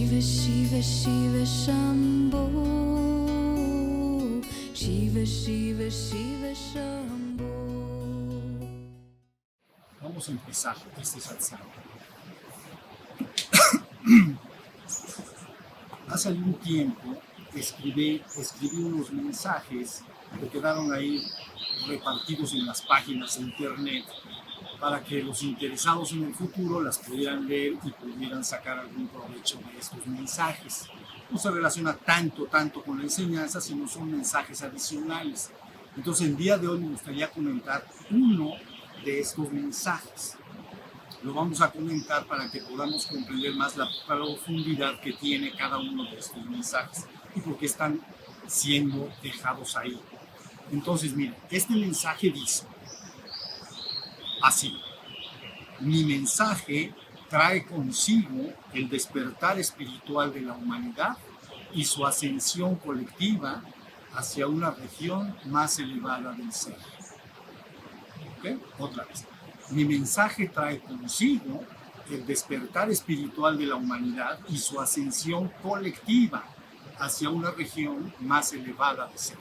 Shiva Shiva Shiva Shambho, Shiva Shiva Shiva Shambho. Vamos a empezar este satsang. Hace algún tiempo escribí unos mensajes que quedaron ahí repartidos en las páginas de internet para que los interesados en el futuro las pudieran leer y pudieran sacar algún provecho de estos mensajes. No se relaciona tanto con la enseñanza, sino son mensajes adicionales. Entonces, el día de hoy me gustaría comentar uno de estos mensajes. Lo vamos a comentar para que podamos comprender más la profundidad que tiene cada uno de estos mensajes y por qué están siendo dejados ahí. Entonces, miren, este mensaje dice así: mi mensaje trae consigo el despertar espiritual de la humanidad y su ascensión colectiva hacia una región más elevada del ser. ¿Okay? Otra vez. Mi mensaje trae consigo el despertar espiritual de la humanidad y su ascensión colectiva hacia una región más elevada del ser.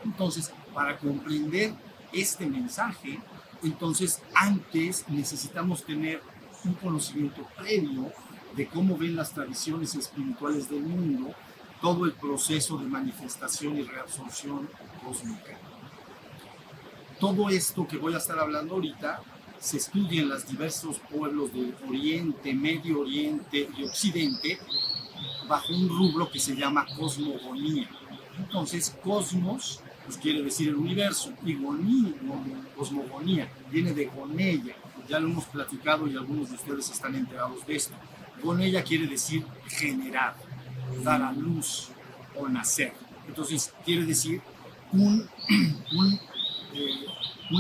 Entonces, para comprender este mensaje, entonces antes necesitamos tener un conocimiento previo de cómo ven las tradiciones espirituales del mundo todo el proceso de manifestación y reabsorción cósmica. Todo esto que voy a estar hablando ahorita se estudia en los diversos pueblos del Oriente, Medio Oriente y Occidente bajo un rubro que se llama cosmogonía. Entonces, cosmos pues quiere decir el universo, y cosmogonía viene de goneia. Ya lo hemos platicado y algunos de ustedes están enterados de esto. Goneia quiere decir generar, dar a luz o nacer. Entonces, quiere decir una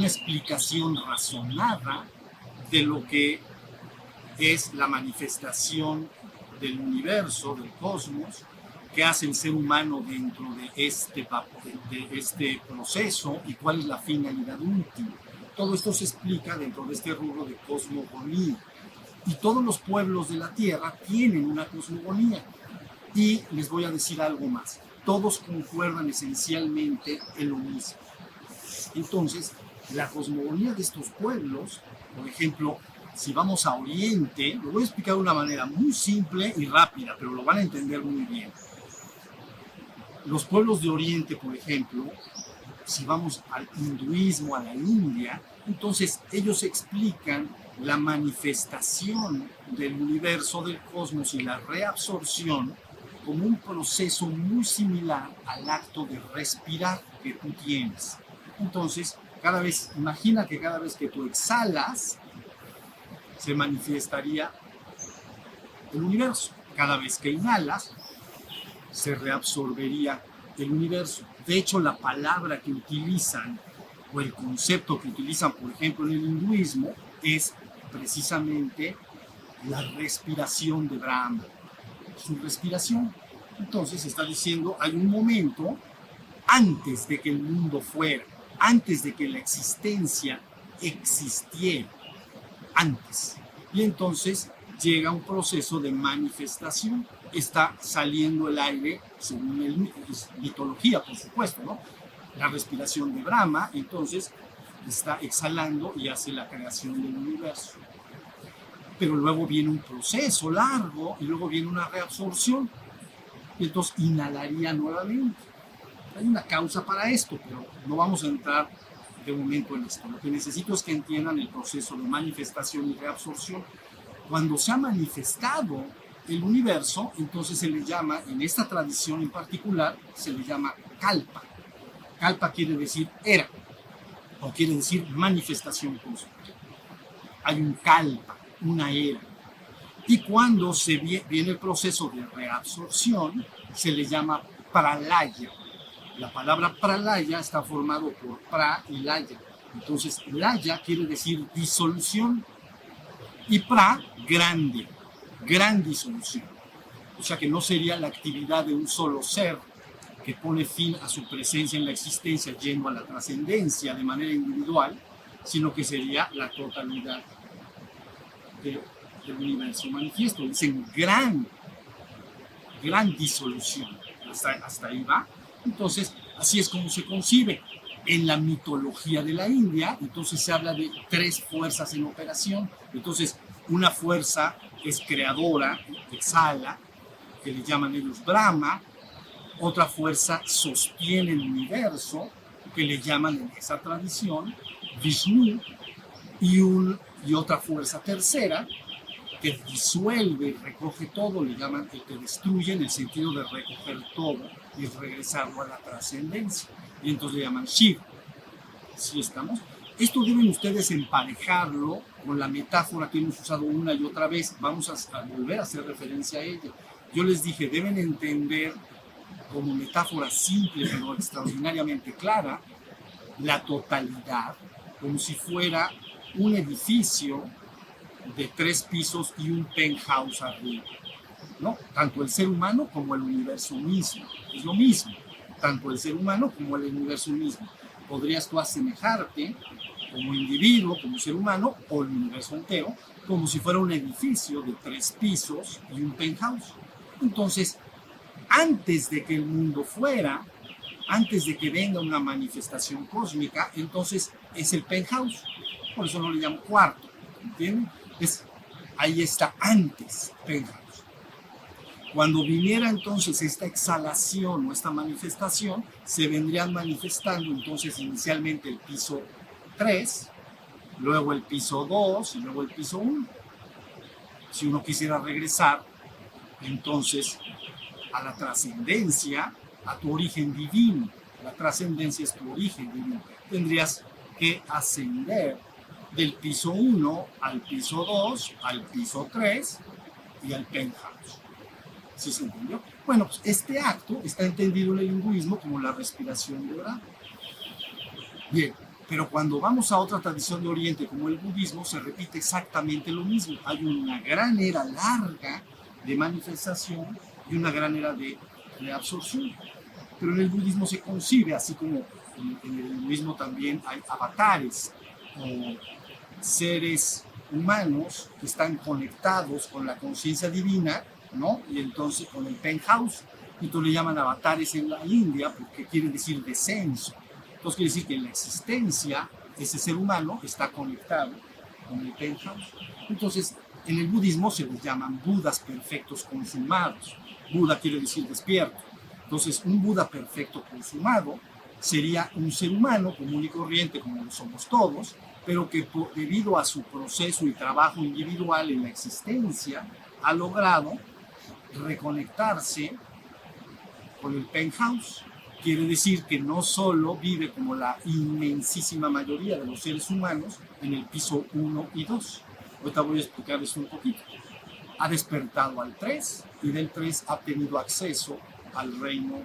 explicación razonada de lo que es la manifestación del universo, del cosmos, que hace el ser humano dentro de este proceso y cuál es la finalidad última. Todo esto se explica dentro de este rubro de cosmogonía. Y todos los pueblos de la Tierra tienen una cosmogonía. Y les voy a decir algo más. Todos concuerdan esencialmente en lo mismo. Entonces, la cosmogonía de estos pueblos, por ejemplo, si vamos a Oriente, lo voy a explicar de una manera muy simple y rápida, pero lo van a entender muy bien. Los pueblos de Oriente, por ejemplo, si vamos al hinduismo, a la India, entonces ellos explican la manifestación del universo, del cosmos y la reabsorción como un proceso muy similar al acto de respirar que tú tienes. Entonces, imagina que cada vez que tú exhalas, se manifestaría el universo. Cada vez que inhalas, se reabsorbería el universo. De hecho, la palabra que utilizan o el concepto que utilizan, por ejemplo, en el hinduismo, es precisamente la respiración de Brahma, su respiración. Entonces está diciendo, hay un momento antes de que el mundo fuera, antes de que la existencia existiera, antes. Y entonces llega un proceso de manifestación. Está saliendo el aire, según mitología, por supuesto, ¿no? La respiración de Brahma, entonces está exhalando y hace la creación del universo. Pero luego viene un proceso largo y luego viene una reabsorción. Y entonces inhalaría nuevamente. Hay una causa para esto, pero no vamos a entrar de momento en esto. Lo que necesito es que entiendan el proceso de manifestación y reabsorción. Cuando se ha manifestado el universo, entonces se le llama, en esta tradición en particular, se le llama kalpa. Kalpa quiere decir era, o quiere decir manifestación cósmica. Hay un kalpa, una era. Y cuando viene el proceso de reabsorción, se le llama pralaya. La palabra pralaya está formado por pra y laya. Entonces, laya quiere decir disolución y pra, grande, gran disolución. O sea que no sería la actividad de un solo ser que pone fin a su presencia en la existencia yendo a la trascendencia de manera individual, sino que sería la totalidad del universo manifiesto. Dicen gran gran disolución. Hasta ahí va. Entonces, así es como se concibe. En la mitología de la India, entonces se habla de 3 fuerzas en operación. Entonces, una fuerza es creadora, exhala, que le llaman ellos Brahma. Otra fuerza sostiene el universo, que le llaman en esa tradición Vishnu. Y otra fuerza tercera, que disuelve y recoge todo, le llaman el que destruye, en el sentido de recoger todo y regresarlo a la trascendencia. Y entonces le llaman Shiva. ¿Sí estamos? Esto deben ustedes emparejarlo con la metáfora que hemos usado una y otra vez. Vamos a volver a hacer referencia a ella. Yo les dije, deben entender como metáfora simple pero extraordinariamente clara la totalidad, como si fuera un edificio de 3 pisos y un penthouse arriba, ¿no? Tanto el ser humano como el universo mismo, es lo mismo, tanto el ser humano como el universo mismo. Podrías tú asemejarte como individuo, como ser humano, o el universo entero, como si fuera un edificio de 3 pisos y un penthouse. Entonces, antes de que el mundo fuera, antes de que venga una manifestación cósmica, entonces es el penthouse. Por eso no le llamo cuarto, ¿entienden? Ahí está antes, penthouse. Cuando viniera entonces esta exhalación o esta manifestación, se vendrían manifestando entonces inicialmente el piso 3, luego el piso 2 y luego el piso 1. Si uno quisiera regresar entonces a la trascendencia, a tu origen divino, la trascendencia es tu origen divino, tendrías que ascender del piso 1 al piso 2, al piso 3 y al penthouse. ¿Sí se entendió? Bueno, pues este acto está entendido en el hinduismo como la respiración dorada. Bien, pero cuando vamos a otra tradición de Oriente como el budismo, se repite exactamente lo mismo. Hay una gran era larga de manifestación y una gran era de reabsorción. Pero en el budismo se concibe, así como en el hinduismo también hay avatares o seres humanos que están conectados con la conciencia divina, ¿no? Y entonces con el penthouse, y entonces le llaman avatares en la India porque quiere decir descenso. Entonces quiere decir que en la existencia ese ser humano está conectado con el penthouse. Entonces en el budismo se les llaman budas perfectos consumados. Buda quiere decir despierto. Entonces un Buda perfecto consumado sería un ser humano común y corriente como lo somos todos, pero que debido a su proceso y trabajo individual en la existencia ha logrado reconectarse con el penthouse. Quiere decir que no solo vive como la inmensísima mayoría de los seres humanos en el piso 1 y 2. Ahorita voy a explicarles un poquito. Ha despertado al 3 y del 3 ha tenido acceso al reino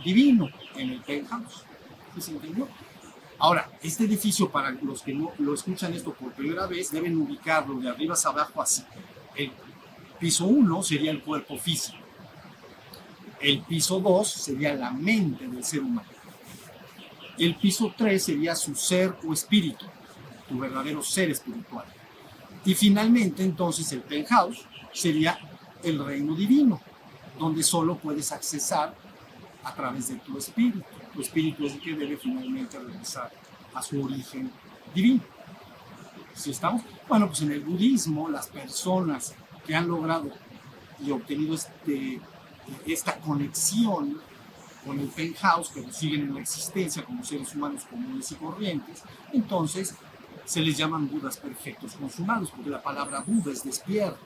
divino en el penthouse. ¿Sí se entendió? Ahora, este edificio, para los que no lo escuchan esto por primera vez, deben ubicarlo de arriba hacia abajo así. El piso 1 sería el cuerpo físico. El piso 2 sería la mente del ser humano. El piso 3 sería su ser o espíritu, tu verdadero ser espiritual. Y finalmente, entonces, el penthouse sería el reino divino, donde solo puedes accesar a través de tu espíritu. Tu espíritu es el que debe finalmente regresar a su origen divino. ¿Sí estamos? Bueno, pues en el budismo, las personas que han logrado y obtenido esta conexión con el penthouse, pero siguen en la existencia como seres humanos comunes y corrientes, entonces se les llaman budas perfectos consumados, porque la palabra Buda es despierto.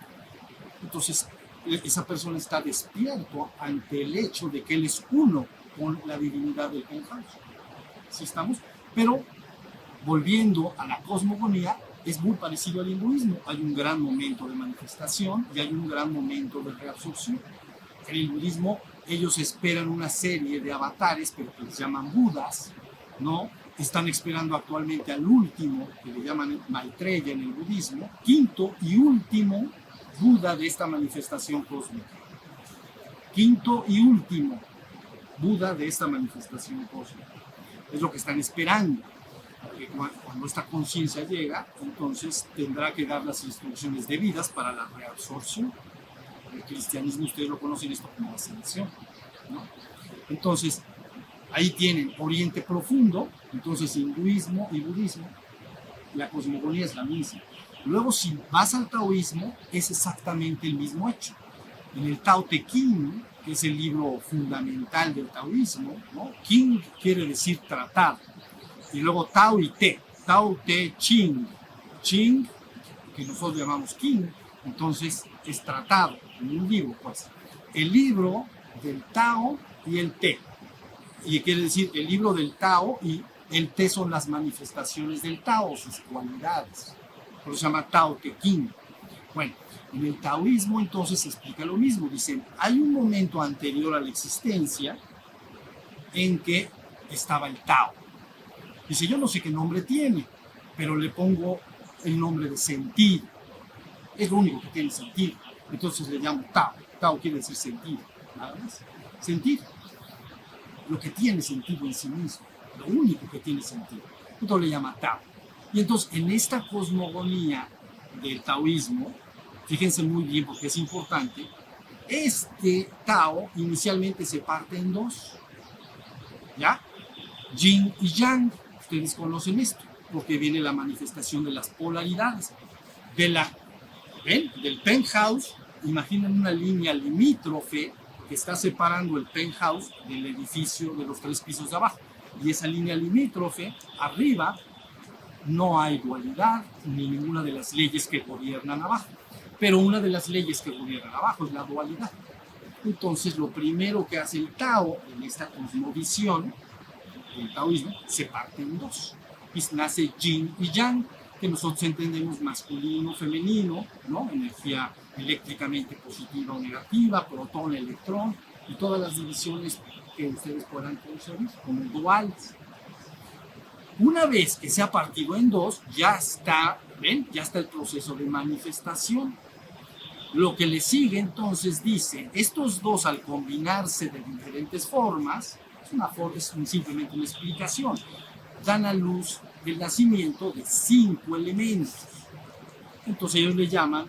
Entonces, esa persona está despierto ante el hecho de que él es uno con la divinidad del penthouse. ¿Sí estamos? Pero, volviendo a la cosmogonía, es muy parecido al hinduismo. Hay un gran momento de manifestación y hay un gran momento de reabsorción. En el budismo, ellos esperan una serie de avatares, pero que les llaman budas, ¿no? Están esperando actualmente al último, que le llaman Maitreya en el budismo, quinto y último Buda de esta manifestación cósmica. Quinto y último Buda de esta manifestación cósmica. Es lo que están esperando. Porque cuando esta conciencia llega, entonces tendrá que dar las instrucciones debidas para la reabsorción. El cristianismo, ustedes lo conocen esto como ascensión, ¿no? Entonces, ahí tienen Oriente Profundo, entonces hinduismo y budismo, la cosmogonía es la misma. Luego, si vas al taoísmo, es exactamente el mismo hecho. En el Tao Te Ching, que es el libro fundamental del taoísmo, ¿no? King quiere decir tratado, y luego Tao y Te, Tao Te Ching, Ching, que nosotros llamamos King, entonces es tratado, en un libro, pues. El libro del Tao y el Te, y quiere decir el libro del Tao y el Te son las manifestaciones del Tao, sus cualidades, por eso se llama Tao Te Ching. Bueno, en el taoísmo entonces se explica lo mismo. Dicen, hay un momento anterior a la existencia en que estaba el Tao. Dice, yo no sé qué nombre tiene, pero le pongo el nombre de sentido. Es lo único que tiene sentido. Entonces le llamo Tao. Tao quiere decir sentido, nada más. Sentido. Lo que tiene sentido en sí mismo. Lo único que tiene sentido. Entonces le llama Tao. Y entonces en esta cosmogonía del taoísmo, fíjense muy bien porque es importante, este Tao inicialmente se parte en dos, ¿ya? Yin y Yang, ustedes conocen esto, porque viene la manifestación de las polaridades. ¿Ven? Del penthouse, imaginen una línea limítrofe que está separando el penthouse del edificio de los 3 pisos de abajo. Y esa línea limítrofe, arriba, no hay dualidad ni ninguna de las leyes que gobiernan abajo. Pero una de las leyes que gobiernan abajo es la dualidad. Entonces, lo primero que hace el Tao en esta cosmovisión, el taoísmo, se parte en dos. Y nace Yin y Yang, que nosotros entendemos masculino, femenino, ¿no? Energía eléctricamente positiva o negativa, protón, electrón, y todas las divisiones que ustedes puedan concebir como duales. Una vez que se ha partido en dos, ya está, ¿ven? Ya está el proceso de manifestación. Lo que le sigue entonces dice, estos dos al combinarse de diferentes formas, es simplemente una explicación, dan a luz el nacimiento de 5 elementos. Entonces ellos le llaman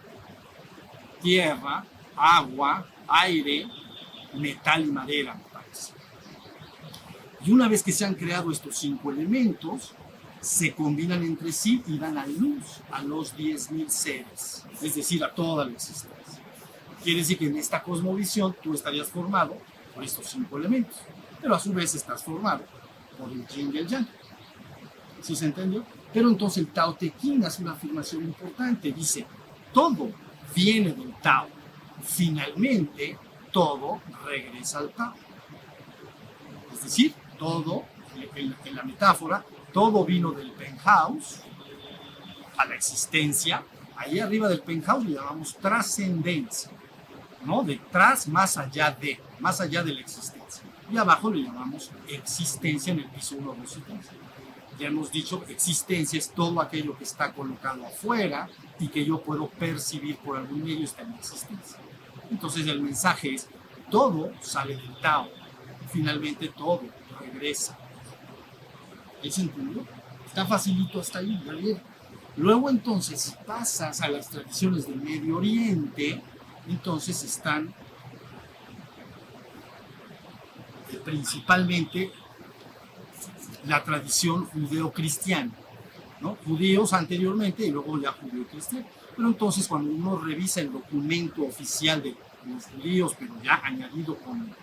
tierra, agua, aire, metal y madera, me parece. Y una vez que se han creado estos 5 elementos, se combinan entre sí y dan a luz a los 10.000 seres, es decir, a toda la existencia. Quiere decir que en esta cosmovisión tú estarías formado por estos 5 elementos, pero a su vez estás formado por el Yin y el Yang. ¿Sí se entendió? Pero entonces el Tao Te Ching hace una afirmación importante, dice, todo viene del Tao, finalmente todo regresa al Tao. Es decir, todo, en la metáfora, todo vino del penthouse a la existencia. Ahí arriba del penthouse le llamamos trascendencia, ¿no? Detrás, más allá de la existencia. Y abajo le llamamos existencia en el piso 1, 2 y 3. Ya hemos dicho que existencia es todo aquello que está colocado afuera y que yo puedo percibir por algún medio, está en existencia. Entonces el mensaje es, todo sale del Tao, finalmente todo regresa. ¿Es entendido? Está facilito hasta ahí, ya bien. Luego entonces, si pasas a las tradiciones del Medio Oriente, entonces están principalmente la tradición judeo-cristiana, ¿no? Judíos anteriormente y luego ya judeo-cristiano. Pero entonces cuando uno revisa el documento oficial de los judíos, pero ya añadido con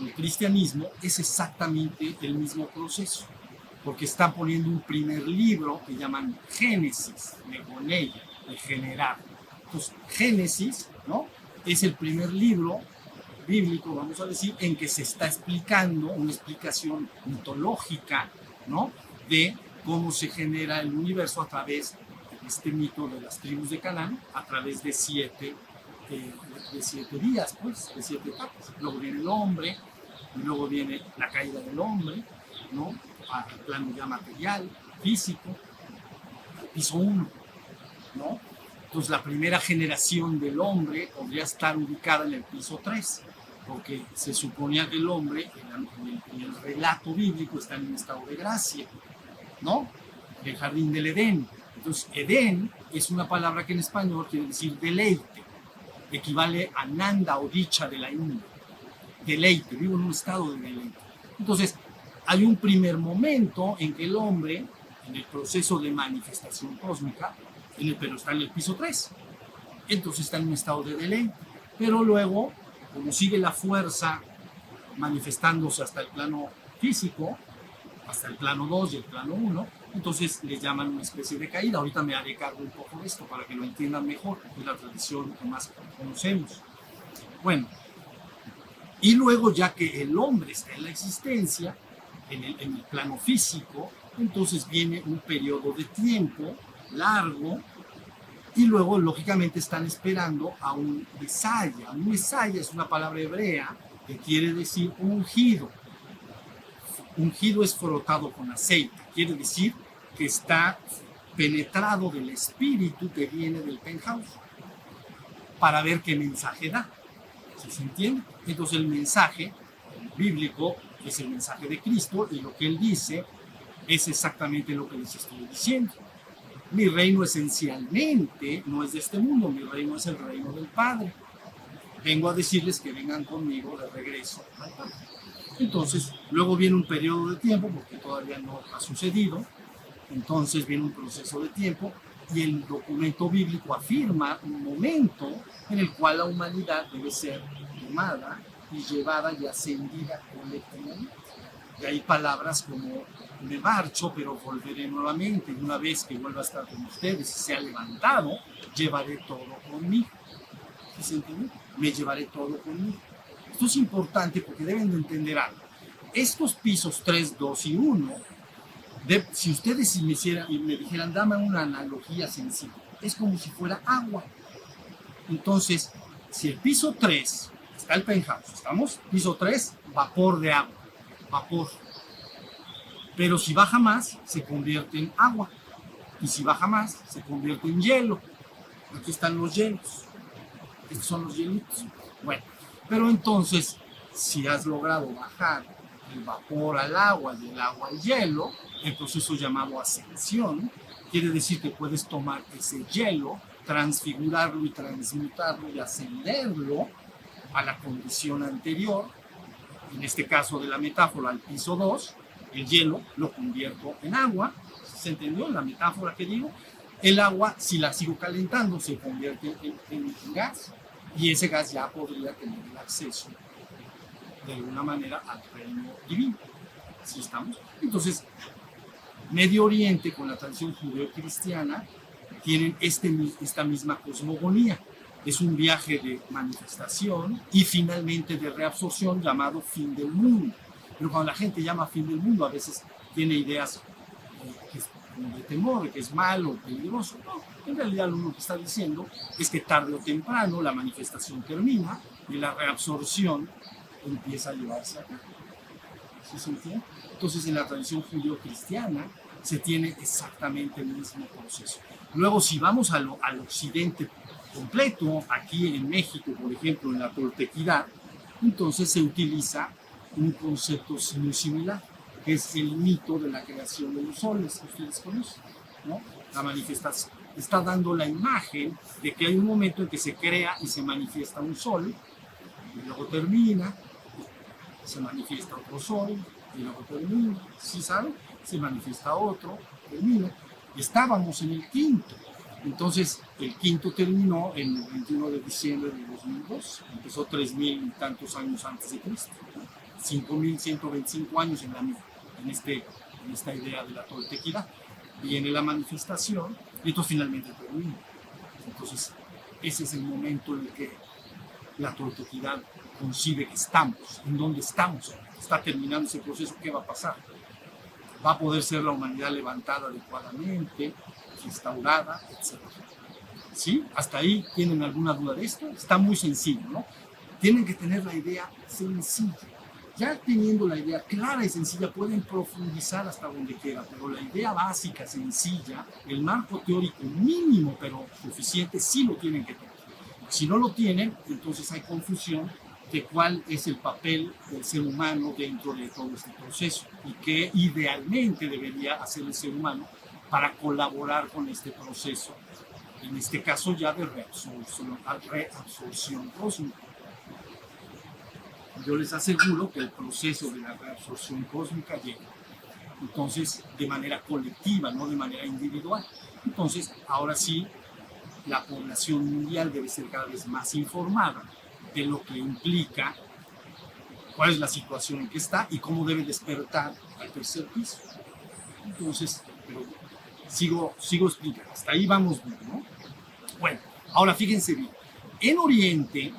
el cristianismo, es exactamente el mismo proceso, porque están poniendo un primer libro que llaman Génesis, Negoneia, de generar. Entonces, Génesis, ¿no? Es el primer libro bíblico, vamos a decir, en que se está explicando una explicación mitológica, ¿no? De cómo se genera el universo a través de este mito de las tribus de Canaán, a través de 7 días, pues, de 7 etapas. Luego viene el hombre, y luego viene la caída del hombre, ¿no? Al plano ya material, físico, piso 1, ¿no? Entonces la primera generación del hombre podría estar ubicada en el piso 3, porque se suponía que el hombre en el relato bíblico está en un estado de gracia, ¿no? El jardín del Edén. Entonces Edén es una palabra que en español quiere decir deleite. equivale a nanda o dicha de la India, deleite, vivo en un estado de deleite. Entonces, hay un primer momento en que el hombre, en el proceso de manifestación cósmica, pero está en el piso 3, entonces está en un estado de deleite, pero luego, como sigue la fuerza manifestándose hasta el plano físico, hasta el plano 2 y el plano 1, entonces le llaman una especie de caída. Ahorita me haré cargo un poco de esto para que lo entiendan mejor, porque es la tradición que más conocemos. Bueno, y luego ya que el hombre está en la existencia, en el plano físico, entonces viene un periodo de tiempo largo y luego lógicamente están esperando a un Mesaya. Un Mesaya es una palabra hebrea que quiere decir ungido. Ungido es frotado con aceite, quiere decir que está penetrado del espíritu que viene del penthouse para ver qué mensaje da. ¿Sí se entiende? Entonces el mensaje bíblico es el mensaje de Cristo y lo que él dice es exactamente lo que les estoy diciendo. Mi reino esencialmente no es de este mundo, mi reino es el reino del Padre. Vengo a decirles que vengan conmigo de regreso al Padre. Entonces, luego viene un periodo de tiempo, porque todavía no ha sucedido, entonces viene un proceso de tiempo y el documento bíblico afirma un momento en el cual la humanidad debe ser tomada y llevada y ascendida colectivamente. Y hay palabras como me marcho, pero volveré nuevamente, y una vez que vuelva a estar con ustedes y sea levantado, llevaré todo conmigo. ¿Sí se entiende? Me llevaré todo conmigo. Esto es importante porque deben de entender algo. Estos pisos 3, 2 y 1, si ustedes me dijeran, dame una analogía sencilla, es como si fuera agua. Entonces, si el piso 3 está el penthouse, ¿estamos? Piso 3, vapor de agua, vapor. Pero si baja más, se convierte en agua. Y si baja más, se convierte en hielo. Aquí están los hielos. Estos son los hielitos. Bueno, pero entonces, si has logrado bajar el vapor al agua y el agua al hielo, el proceso llamado ascensión, quiere decir que puedes tomar ese hielo, transfigurarlo y transmutarlo y ascenderlo a la condición anterior, en este caso de la metáfora al piso 2, el hielo lo convierto en agua, ¿se entendió la metáfora que digo? El agua, si la sigo calentando, se convierte en gas, y ese gas ya podría tener el acceso de alguna manera al reino divino. ¿Sí estamos? Entonces, Medio Oriente con la tradición judeo-cristiana tienen esta misma cosmogonía. Es un viaje de manifestación y finalmente de reabsorción llamado fin del mundo. Pero cuando la gente llama fin del mundo, a veces tiene ideas de temor, que es malo, peligroso. No, en realidad lo único que está diciendo es que tarde o temprano la manifestación termina y la reabsorción empieza a llevarse a cabo. ¿Sí se entiende? Entonces en la tradición judío-cristiana se tiene exactamente el mismo proceso. Luego si vamos al occidente completo, aquí en México, por ejemplo, en la toltequidad, entonces se utiliza un concepto muy similar, que es el mito de la creación de los soles, que ustedes conocen, ¿no? La manifestación está dando la imagen de que hay un momento en que se crea y se manifiesta un sol, y luego termina, se manifiesta otro sol, y luego termina, ¿sí saben? Se manifiesta otro, termina. Estábamos en el quinto, entonces el quinto terminó el 21 de diciembre de 2002, empezó 3,000 y tantos años antes de Cristo, 5,125 años en esta idea de la toltequidad. Viene la manifestación y esto finalmente termina. Entonces, ese es el momento en el que la toltequidad concibe que estamos, en dónde estamos. Está terminando ese proceso, ¿qué va a pasar? ¿Va a poder ser la humanidad levantada adecuadamente, restaurada, etcétera? ¿Sí? ¿Hasta ahí tienen alguna duda de esto? Está muy sencillo, ¿no? Tienen que tener la idea sencilla. Ya teniendo la idea clara y sencilla, pueden profundizar hasta donde quieran, pero la idea básica, sencilla, el marco teórico mínimo, pero suficiente, sí lo tienen que tener. Si no lo tienen, entonces hay confusión de cuál es el papel del ser humano dentro de todo este proceso y qué idealmente debería hacer el ser humano para colaborar con este proceso en este caso ya de reabsorción cósmica. Yo les aseguro que el proceso de la reabsorción cósmica llega, entonces, de manera colectiva, no de manera individual. Entonces, ahora sí, la población mundial debe ser cada vez más informada de lo que implica, cuál es la situación en que está y cómo debe despertar al tercer piso. Entonces, pero sigo explicando, hasta ahí vamos bien, ¿no? Bueno, ahora fíjense bien, en Oriente,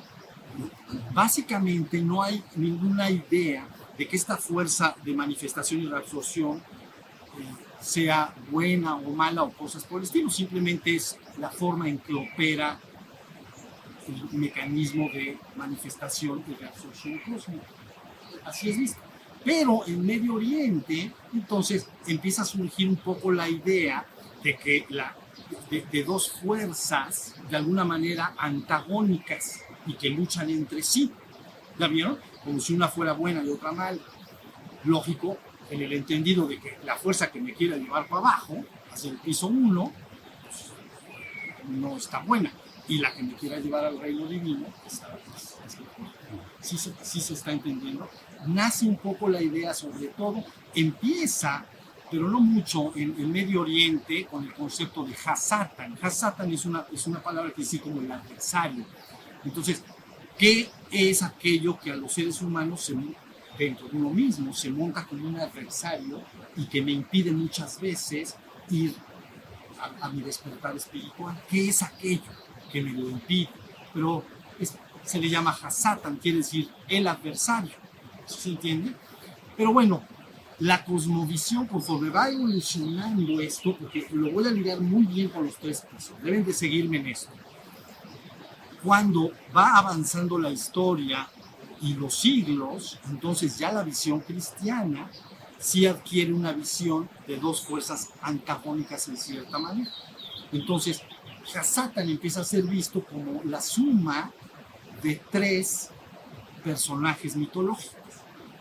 básicamente no hay ninguna idea de que esta fuerza de manifestación y reabsorción sea buena o mala o cosas por el estilo, simplemente es la forma en que opera el mecanismo de manifestación y reabsorción cósmica. Así es visto. Pero en Medio Oriente, entonces empieza a surgir un poco la idea de que de dos fuerzas de alguna manera antagónicas y que luchan entre sí. ¿La vieron? Como si una fuera buena y otra mala. Lógico, en el entendido de que la fuerza que me quiere llevar para abajo, hacia el piso 1, pues, no está buena. Y la que me quiera llevar al reino divino, sí se está entendiendo. Nace un poco la idea, sobre todo, empieza, pero no mucho, en Medio Oriente, con el concepto de Hasatan. Hasatan es una palabra que dice como el adversario. Entonces, ¿qué es aquello que a los seres humanos dentro de uno mismo se monta como un adversario y que me impide muchas veces ir a mi despertar espiritual? ¿Qué es aquello que me lo impide? Pero se le llama Hasatan, quiere decir el adversario. ¿Se entiende? Pero bueno, la cosmovisión, conforme va evolucionando esto, porque lo voy a ligar muy bien con los tres pisos, deben de seguirme en esto. Cuando va avanzando la historia y los siglos, entonces ya la visión cristiana sí adquiere una visión de dos fuerzas antagónicas en cierta manera. Entonces, Hasatan empieza a ser visto como la suma de tres personajes mitológicos.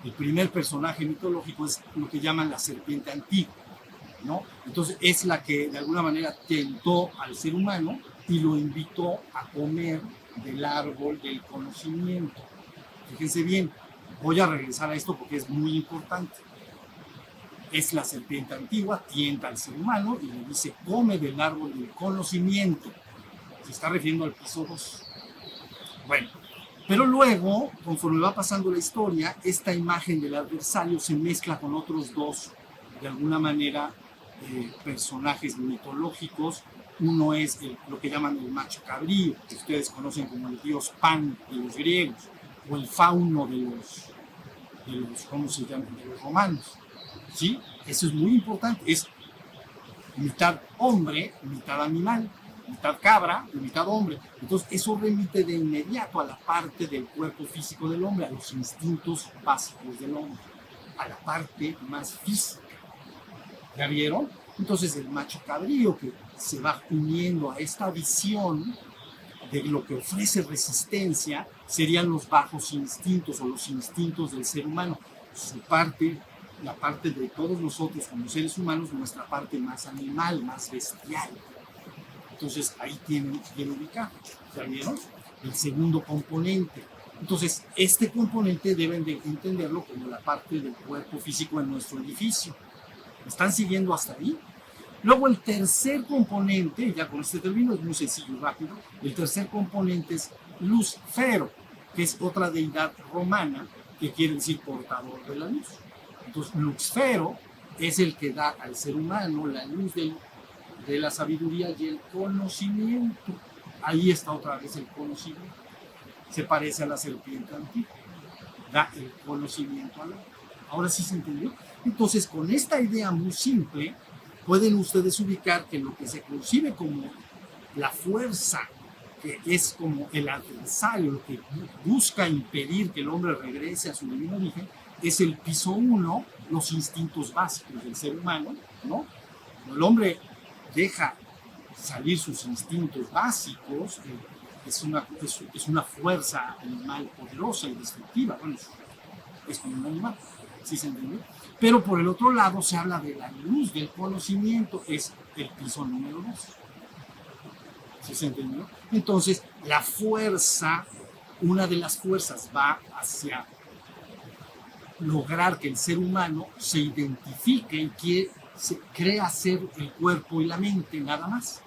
El primer personaje mitológico es lo que llaman la serpiente antigua, ¿no? Entonces es la que de alguna manera tentó al ser humano y lo invitó a comer del árbol del conocimiento. Fíjense bien, voy a regresar a esto porque es muy importante. Es la serpiente antigua, tienta al ser humano y le dice, come del árbol del conocimiento. Se está refiriendo al piso 2. Bueno, pero luego, conforme va pasando la historia, esta imagen del adversario se mezcla con otros dos, de alguna manera, personajes mitológicos. Uno es lo que llaman el macho cabrío, que ustedes conocen como el dios Pan de los griegos, o el fauno de los ¿cómo se llama?, de los romanos. ¿Sí? Eso es muy importante, es mitad hombre, mitad animal, mitad cabra y mitad hombre. Entonces eso remite de inmediato a la parte del cuerpo físico del hombre, a los instintos básicos del hombre, a la parte más física. ¿Ya vieron? Entonces el macho cabrío que se va uniendo a esta visión de lo que ofrece resistencia serían los bajos instintos o los instintos del ser humano. Su parte, la parte de todos nosotros como seres humanos, nuestra parte más animal, más bestial. Entonces ahí tienen ubicado, ¿ya vieron? El segundo componente. Entonces este componente deben de entenderlo como la parte del cuerpo físico en nuestro edificio. ¿Me están siguiendo hasta ahí? Luego el tercer componente, ya con este término es muy sencillo y rápido, el tercer componente es Lucifero, que es otra deidad romana que quiere decir portador de la luz. Entonces Lucifero es el que da al ser humano la luz de la sabiduría y el conocimiento. Ahí está otra vez el conocimiento. Se parece a la serpiente antigua. Da el conocimiento al hombre. Ahora sí se entendió. Entonces, con esta idea muy simple, pueden ustedes ubicar que lo que se concibe como la fuerza, que es como el adversario, lo que busca impedir que el hombre regrese a su divino origen, es el piso 1, los instintos básicos del ser humano, ¿no? El hombre deja salir sus instintos básicos, es una fuerza animal poderosa y destructiva, bueno, es como un animal, ¿sí se entiende? Pero por el otro lado se habla de la luz del conocimiento, es el piso número 2. ¿Sí se entendió? Entonces, la fuerza, una de las fuerzas va hacia lograr que el ser humano se identifique y que se crea ser el cuerpo y la mente, nada más.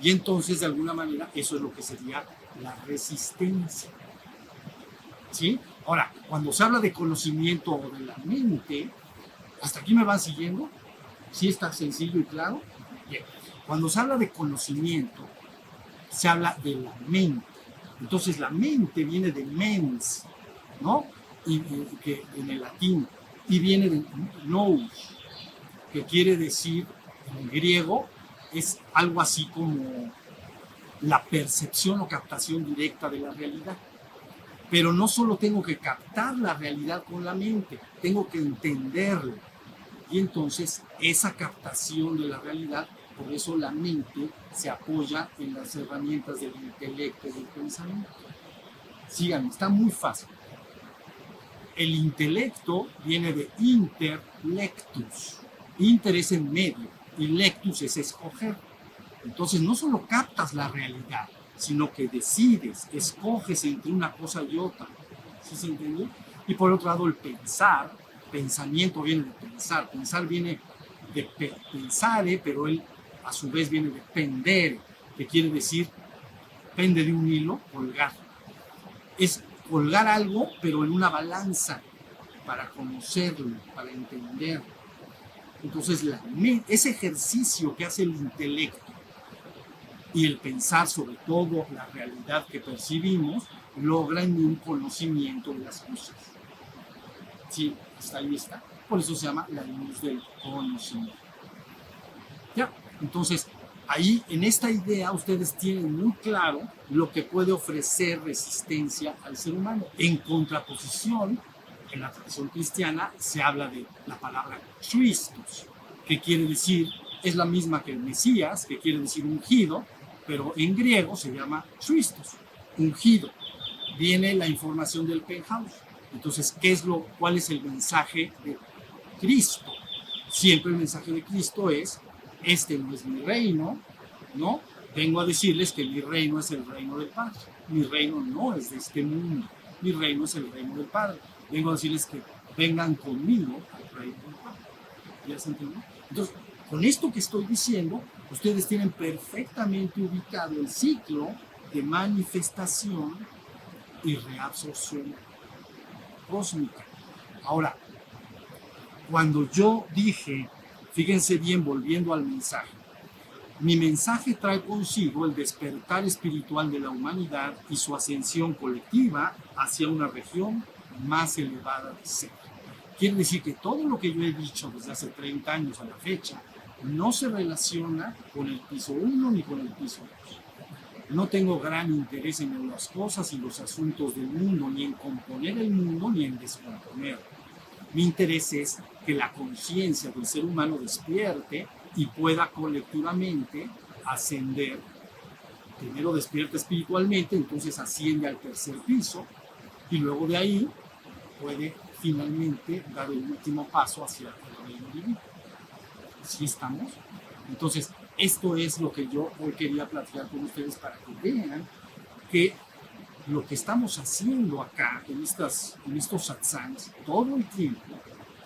Y entonces, de alguna manera, eso es lo que sería la resistencia. ¿Sí? Ahora, cuando se habla de conocimiento o de la mente, ¿hasta aquí me van siguiendo? ¿Sí está sencillo y claro? Bien. Cuando se habla de conocimiento, se habla de la mente. Entonces, la mente viene de mens, ¿no? Que en el latín, y viene de nous, que quiere decir, en griego, es algo así como la percepción o captación directa de la realidad. Pero no solo tengo que captar la realidad con la mente, tengo que entenderla. Y entonces esa captación de la realidad, por eso la mente se apoya en las herramientas del intelecto y del pensamiento. Síganme, está muy fácil. El intelecto viene de interlectus. Inter es en medio y lectus es escoger. Entonces no solo captas la realidad, sino que decides, escoges entre una cosa y otra. ¿Sí se entiende? Y por otro lado el pensar, pensamiento viene de pensar, pensar viene de pensare, pero él a su vez viene de pendere, que quiere decir pende de un hilo, colgar. Es colgar algo, pero en una balanza, para conocerlo, para entenderlo. Entonces, ese ejercicio que hace el intelecto y el pensar sobre todo la realidad que percibimos, logran un conocimiento de las cosas. ¿Sí? ¿Está lista? Por eso se llama la luz del conocimiento. Ya, entonces, ahí en esta idea ustedes tienen muy claro lo que puede ofrecer resistencia al ser humano. En contraposición, en la tradición cristiana se habla de la palabra Christos, que quiere decir, es la misma que el Mesías, que quiere decir ungido, pero en griego se llama Christos, ungido. Viene la información del penthouse. Entonces, ¿cuál es el mensaje de Cristo? Siempre el mensaje de Cristo es, este no es mi reino, ¿no? Vengo a decirles que mi reino es el reino del Padre. Mi reino no es de este mundo. Mi reino es el reino del Padre. Vengo a decirles que vengan conmigo al reino del Padre. ¿Ya se entendió? Entonces, con esto que estoy diciendo, ustedes tienen perfectamente ubicado el ciclo de manifestación y reabsorción cósmica. Ahora, cuando yo dije, fíjense bien, volviendo al mensaje, mi mensaje trae consigo el despertar espiritual de la humanidad y su ascensión colectiva hacia una región más elevada de ser. Quiere decir que todo lo que yo he dicho desde hace 30 años a la fecha no se relaciona con el piso 1 ni con el piso 2. No tengo gran interés en las cosas y los asuntos del mundo, ni en componer el mundo, ni en descomponerlo. Mi interés es que la conciencia del ser humano despierte y pueda colectivamente ascender. Primero despierta espiritualmente, entonces asciende al tercer piso y luego de ahí puede finalmente dar el último paso hacia el reino divino. ¿Sí estamos? Entonces, esto es lo que yo hoy quería platicar con ustedes para que vean que lo que estamos haciendo acá en estos satsangs todo el tiempo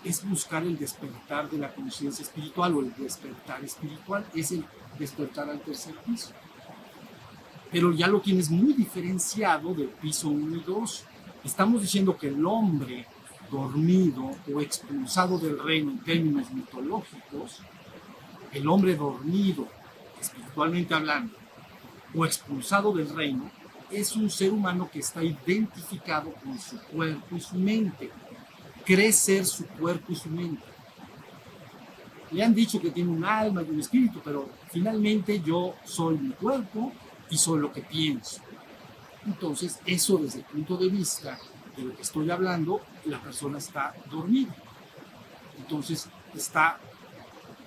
es buscar el despertar de la conciencia espiritual o el despertar espiritual, es el despertar al tercer piso. Pero ya lo tienes muy diferenciado del piso 1 y 2. Estamos diciendo que el hombre dormido o expulsado del reino en términos mitológicos, el hombre dormido, espiritualmente hablando, o expulsado del reino, es un ser humano que está identificado con su cuerpo y su mente. Cree ser su cuerpo y su mente. Le han dicho que tiene un alma y un espíritu, pero finalmente yo soy mi cuerpo y soy lo que pienso. Entonces, eso desde el punto de vista de lo que estoy hablando, la persona está dormida. Entonces, está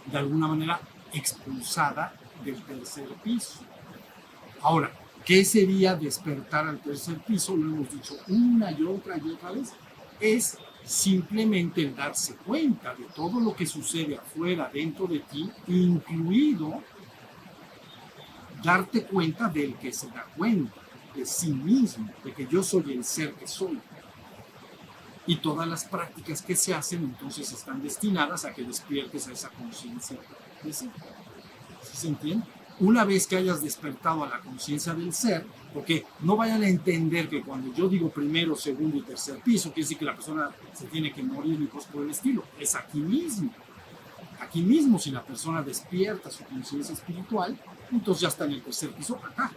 de alguna manera expulsada del tercer piso. Ahora, ¿qué sería despertar al tercer piso? Lo hemos dicho una y otra vez. Es simplemente el darse cuenta de todo lo que sucede afuera, dentro de ti, incluido darte cuenta del que se da cuenta de sí mismo, de que yo soy el ser que soy. Y todas las prácticas que se hacen entonces están destinadas a que despiertes a esa conciencia de ser. ¿Sí se entiende? Una vez que hayas despertado a la conciencia del ser, porque no vayan a entender que cuando yo digo primero, segundo y tercer piso, quiere decir que la persona se tiene que morir y cosas por el estilo. Es aquí mismo. Aquí mismo, si la persona despierta su conciencia espiritual, entonces ya está en el tercer piso acá.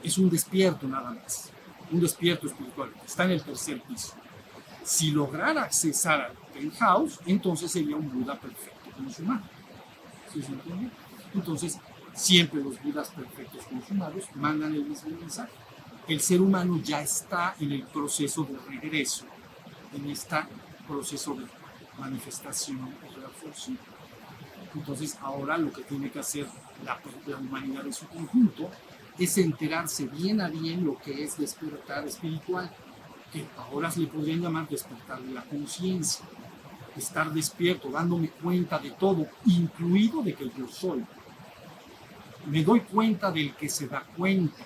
Es un despierto nada más. Un despierto espiritual. Está en el tercer piso. Si lograra accesar al penthouse, entonces sería un Buda perfecto consumado. ¿Sí se entiende? Entonces, siempre los Budas perfectos consumados mandan el mismo mensaje. El ser humano ya está en el proceso de regreso, en este proceso de manifestación o reabsorción. Entonces, ahora lo que tiene que hacer la humanidad en su conjunto es enterarse bien a bien lo que es despertar espiritual, que ahora se le podrían llamar despertar de la conciencia, estar despierto, dándome cuenta de todo, incluido de que yo soy. Me doy cuenta del que se da cuenta.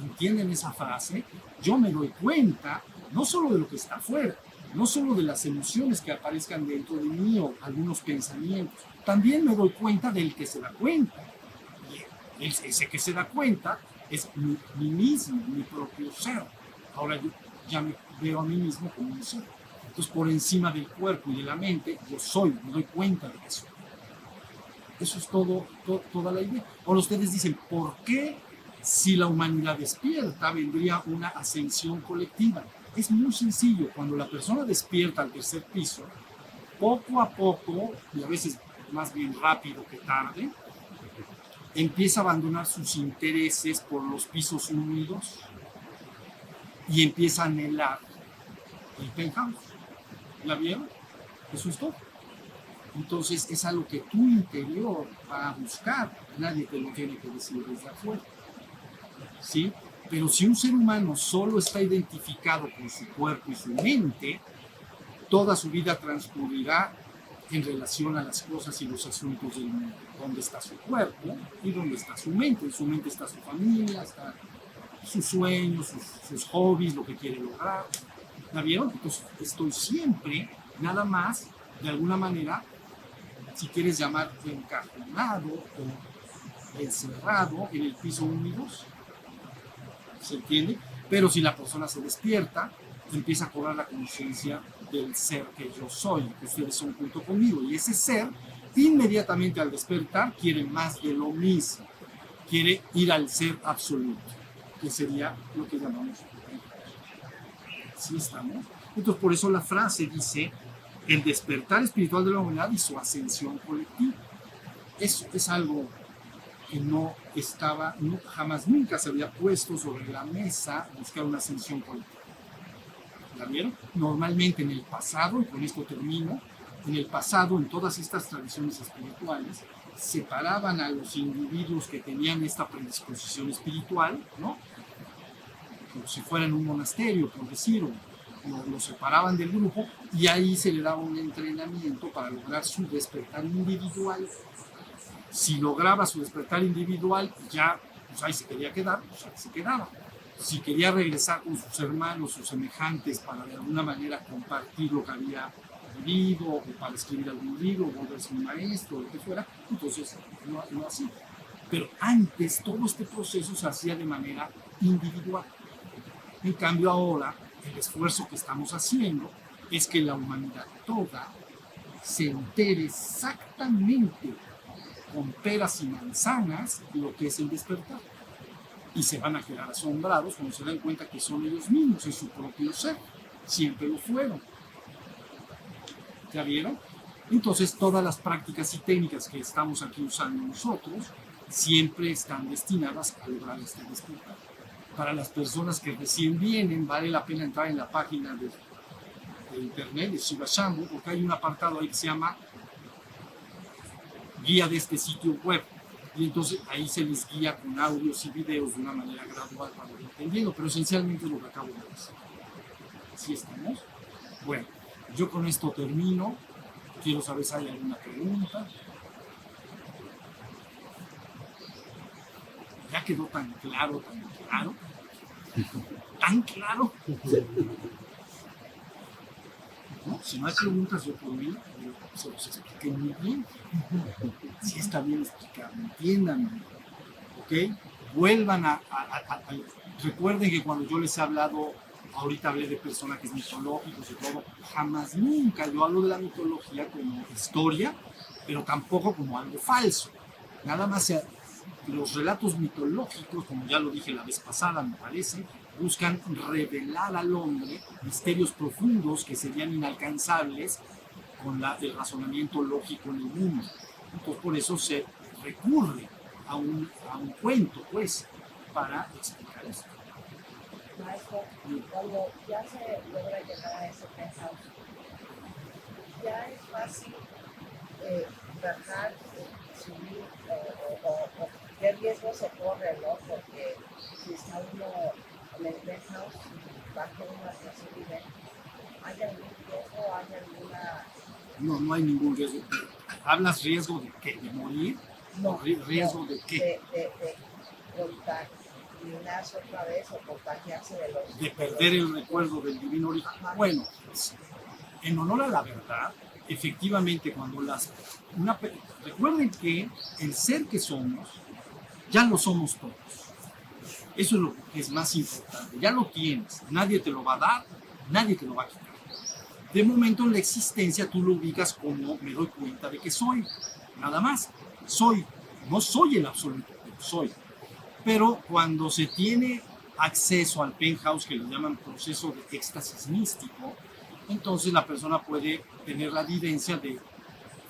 ¿Entienden esa frase? Yo me doy cuenta no solo de lo que está afuera, no solo de las emociones que aparezcan dentro de mí o algunos pensamientos, también me doy cuenta del que se da cuenta. Y ese que se da cuenta es mí mismo, mi propio ser. Ahora yo ya me veo a mí mismo como un ser. Entonces, por encima del cuerpo y de la mente, yo soy, me doy cuenta de eso. Eso es toda la idea. Ahora ustedes dicen, ¿por qué si la humanidad despierta vendría una ascensión colectiva? Es muy sencillo. Cuando la persona despierta al tercer piso, poco a poco, y a veces más bien rápido que tarde, empieza a abandonar sus intereses por los pisos 1 y 2 y empieza a anhelar el penthouse. ¿La vieron? Eso es todo. Entonces es algo que tu interior va a buscar, nadie te lo tiene que decir desde afuera. ¿Sí? Pero si un ser humano solo está identificado con su cuerpo y su mente, toda su vida transcurrirá en relación a las cosas y los asuntos del mundo. ¿Dónde está su cuerpo y dónde está su mente? En su mente está su familia, está sus sueños, sus hobbies, lo que quiere lograr. ¿La vieron? Entonces estoy siempre, nada más, de alguna manera, si quieres llamar encajonado o encerrado en el piso 1 y 2. ¿Se entiende? Pero si la persona se despierta, empieza a cobrar la conciencia del ser que yo soy, que ustedes son junto conmigo. Y ese ser, inmediatamente al despertar, quiere más de lo mismo. Quiere ir al ser absoluto, que sería lo que llamamos. ¿Sí estamos? Entonces, por eso la frase dice, el despertar espiritual de la humanidad y su ascensión colectiva. Eso es algo que no estaba, jamás nunca se había puesto sobre la mesa buscar una ascensión colectiva. ¿La vieron? Normalmente en el pasado, y con esto termino, en el pasado, en todas estas tradiciones espirituales, separaban a los individuos que tenían esta predisposición espiritual, ¿no? Como si fueran un monasterio, por decirlo, lo separaban del grupo y ahí se le daba un entrenamiento para lograr su despertar individual. Si lograba su despertar individual, ya pues ahí se quería quedar, pues ahí se quedaba. Si quería regresar con sus hermanos, sus semejantes, para de alguna manera compartir lo que había vivido, o para escribir algún libro, volverse un maestro, lo que fuera, entonces no hacía. Pero antes todo este proceso se hacía de manera individual. En cambio ahora, el esfuerzo que estamos haciendo es que la humanidad toda se entere exactamente con peras y manzanas lo que es el despertar. Y se van a quedar asombrados cuando se dan cuenta que son ellos mismos, es su propio ser. Siempre lo fueron. ¿Ya vieron? Entonces todas las prácticas y técnicas que estamos aquí usando nosotros siempre están destinadas a lograr este despertar. Para las personas que recién vienen, vale la pena entrar en la página de internet de Shiva Shambhu, porque hay un apartado ahí que se llama guía de este sitio web. Y entonces ahí se les guía con audios y videos de una manera gradual para ir entendiendo, pero esencialmente es lo que acabo de decir. ¿Sí estamos? Bueno, yo con esto termino. Quiero saber si hay alguna pregunta. Ya quedó tan claro, tan claro. ¿No? Si no hay preguntas, yo por mí se los expliqué muy bien. Si está bien explicado, entiendan, ¿ok? Vuelvan recuerden que cuando yo les he hablado, ahorita hablé de personajes mitológicos y todo, jamás, nunca yo hablo de la mitología como historia, pero tampoco como algo falso. Nada más los relatos mitológicos, como ya lo dije la vez pasada, me parece, buscan revelar al hombre misterios profundos que serían inalcanzables con el razonamiento lógico en el mundo. Entonces por eso se recurre a un cuento, pues, para explicar esto. Maestro, cuando ya se logra llegar a ese penthouse, ya es fácil bajar, subir, o qué riesgo se corre, ¿no? Porque si está uno en el penthouse, baja uno hacia su nivel, ¿hay algún riesgo? ¿Hay alguna...? No hay ningún riesgo. ¿Hablas riesgo de qué? ¿De morir? No, ¿Riesgo no, de qué? De contaminarse otra vez o contagiarse de los... De perder el recuerdo del divino origen. Bueno, en honor a la verdad, efectivamente, cuando recuerden que el ser que somos, ya lo somos todos. Eso es lo que es más importante. Ya lo tienes. Nadie te lo va a dar, nadie te lo va a quitar. De momento en la existencia tú lo ubicas como me doy cuenta de que soy. Nada más. Soy. No soy el absoluto, pero soy. Pero cuando se tiene acceso al penthouse, que lo llaman proceso de éxtasis místico, entonces la persona puede tener la vivencia de